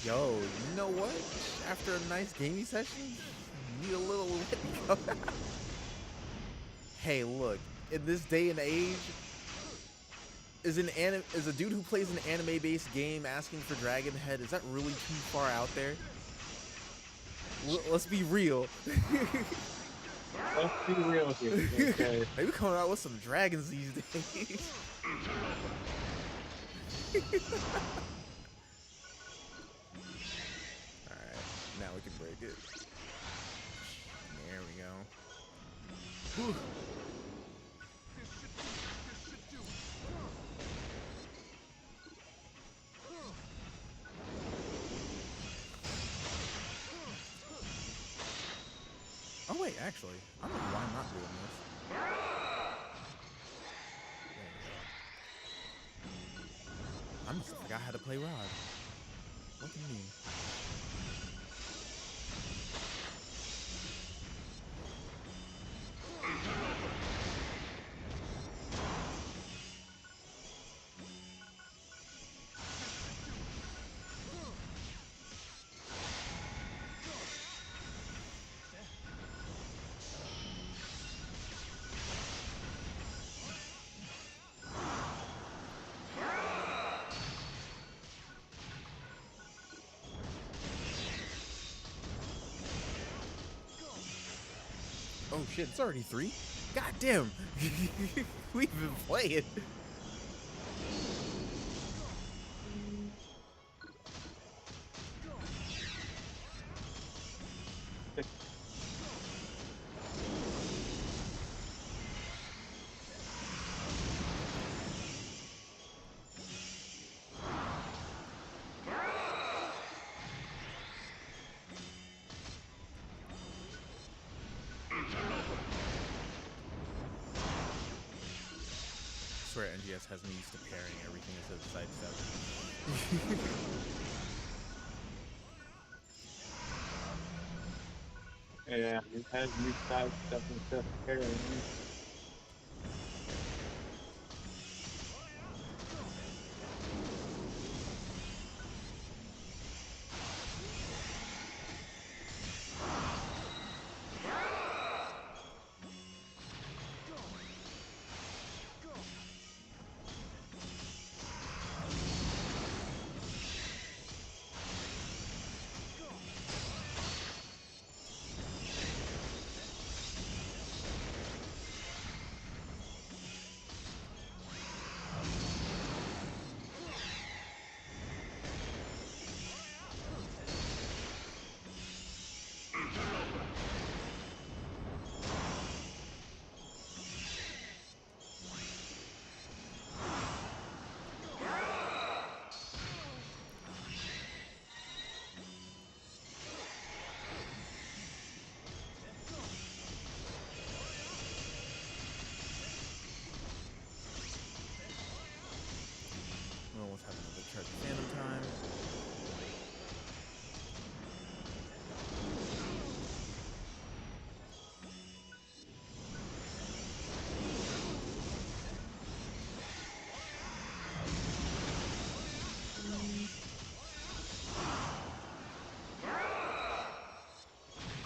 Yo, you know what? After a nice gaming session, you need a little let go. Hey, look, in this day and age, is a dude who plays an anime-based game asking for Dragon Head, is that really too far out there? Let's be real. Let's be real here. Okay. Maybe coming out with some dragons these days. Alright, now we can break it. There we go. Whew. This should do it. Oh wait, actually, I don't know why I'm not doing this. There we go. I must have forgot how to play Rod. Look at me. Oh shit, it's already 3? God damn! We've been playing. I swear NGS has me used to parrying everything instead of sidestep. Yeah, it has new side stuff instead of parrying. We almost have another charge phantom time.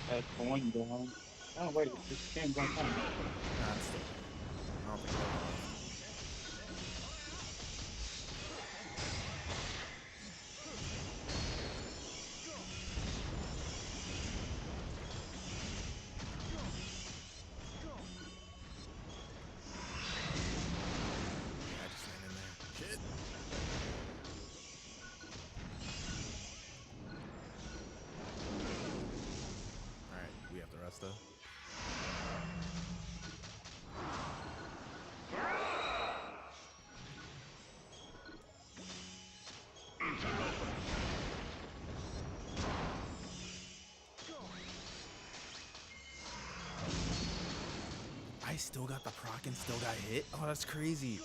That's going down. Oh wait, this game's on time. Nah, it's still. I don't think so. I just ran in there. Shit. Alright, we have the rest though. I still got the proc and still got hit? Oh, that's crazy.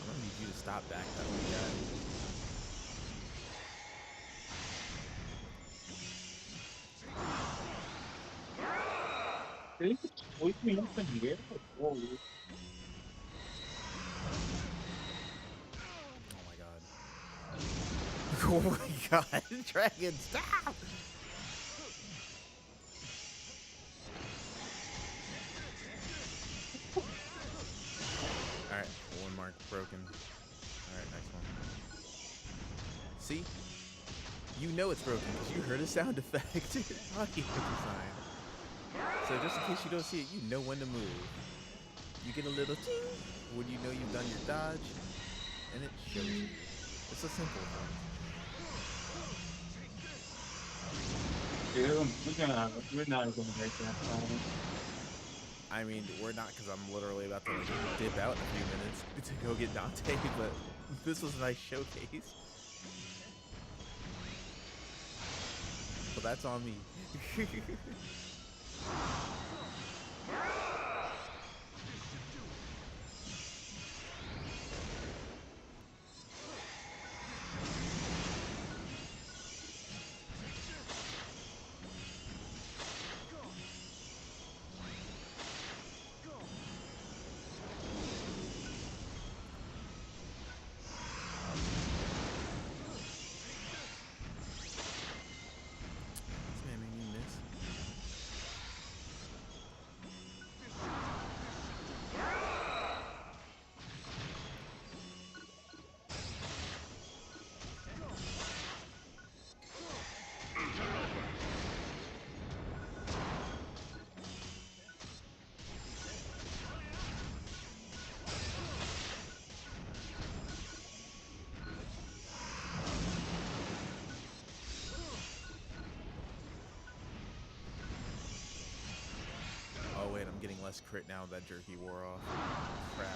I'm gonna need you to stop backpedaling, guy. Did it just sweep me up in the air? Whoa. Oh my god. Oh my god. Dragon, stop! Alright, one mark broken. Alright, next one. See? You know it's broken because you heard a sound effect. Audio design. So just in case you don't see it, you know when to move. You get a little ting when you know you've done your dodge, and it shows you. It's a simple thing. Yeah, we're not gonna make that time. I mean, we're not because I'm literally about to like dip out in a few minutes to go get Dante, but this was a nice showcase. But that's on me. This man made me miss. less crit now that jerky wore off. Crap.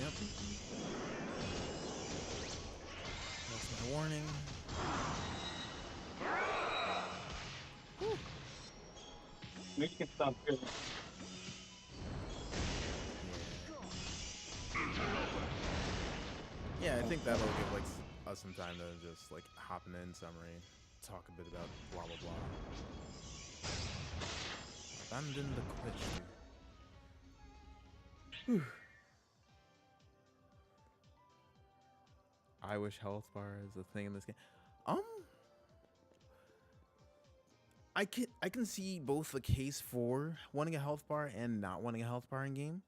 Yep. That's my warning. Make it sound good. Yeah, I think that'll give like us some time to just like hop in summary, talk a bit about blah blah blah. Abandon the question. Whew. I wish health bar is a thing in this game. I can see both the case for wanting a health bar and not wanting a health bar in game,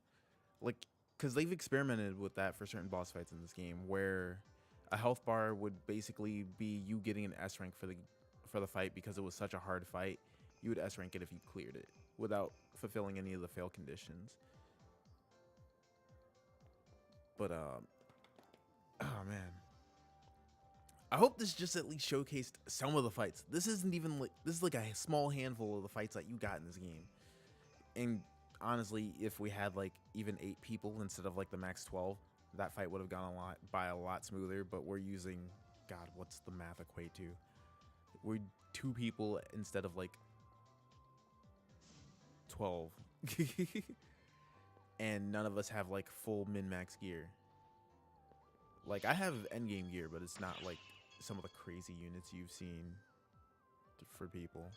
like because they've experimented with that for certain boss fights in this game, where a health bar would basically be you getting an S rank for the fight because it was such a hard fight. You would S rank it if you cleared it without fulfilling any of the fail conditions. But oh man, I hope this just at least showcased some of the fights. This isn't even like, this is like a small handful of the fights that you got in this game. And honestly, if we had like even 8 people instead of like the max 12, that fight would have gone a lot smoother. But we're using, God, what's the math equate to? We're 2 people instead of like 12. And none of us have like full min-max gear. Like I have endgame gear, but it's not like some of the crazy units you've seen for people.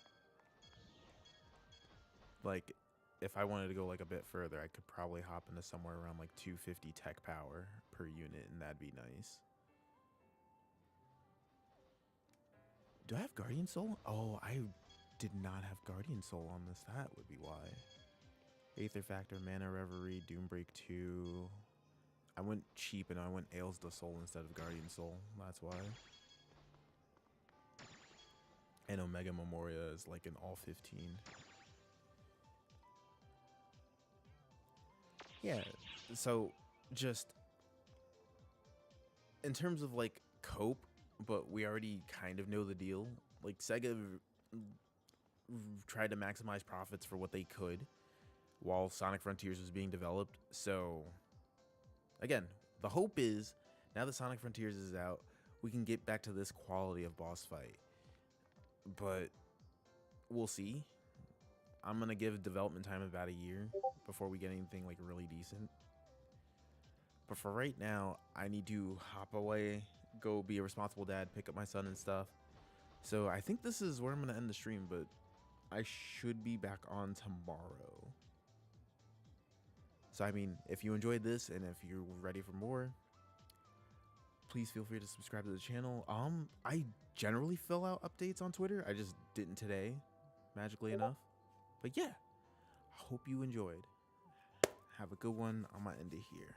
Like if I wanted to go like a bit further, I could probably hop into somewhere around like 250 tech power per unit, and that'd be nice. Do I have Guardian Soul? Oh, I did not have Guardian Soul on this. That would be why. Aether Factor, Mana Reverie, Doombreak 2. I went cheap and I went Ails the Soul instead of Guardian Soul. That's why. And Omega Memoria is like in all 15. Yeah, so just in terms of like cope, but we already kind of know the deal. Like Sega tried to maximize profits for what they could while Sonic Frontiers was being developed. So again, the hope is now that Sonic Frontiers is out, we can get back to this quality of boss fight. But we'll see. I'm gonna give development time about a year before we get anything like really decent. But for right now, I need to hop away, go be a responsible dad, pick up my son and stuff. So I think this is where I'm gonna end the stream, but I should be back on tomorrow. So I mean, if you enjoyed this and if you're ready for more, please feel free to subscribe to the channel. I generally fill out updates on Twitter. I just didn't today, magically enough. But yeah, I hope you enjoyed. Have a good one. I'm gonna end it here.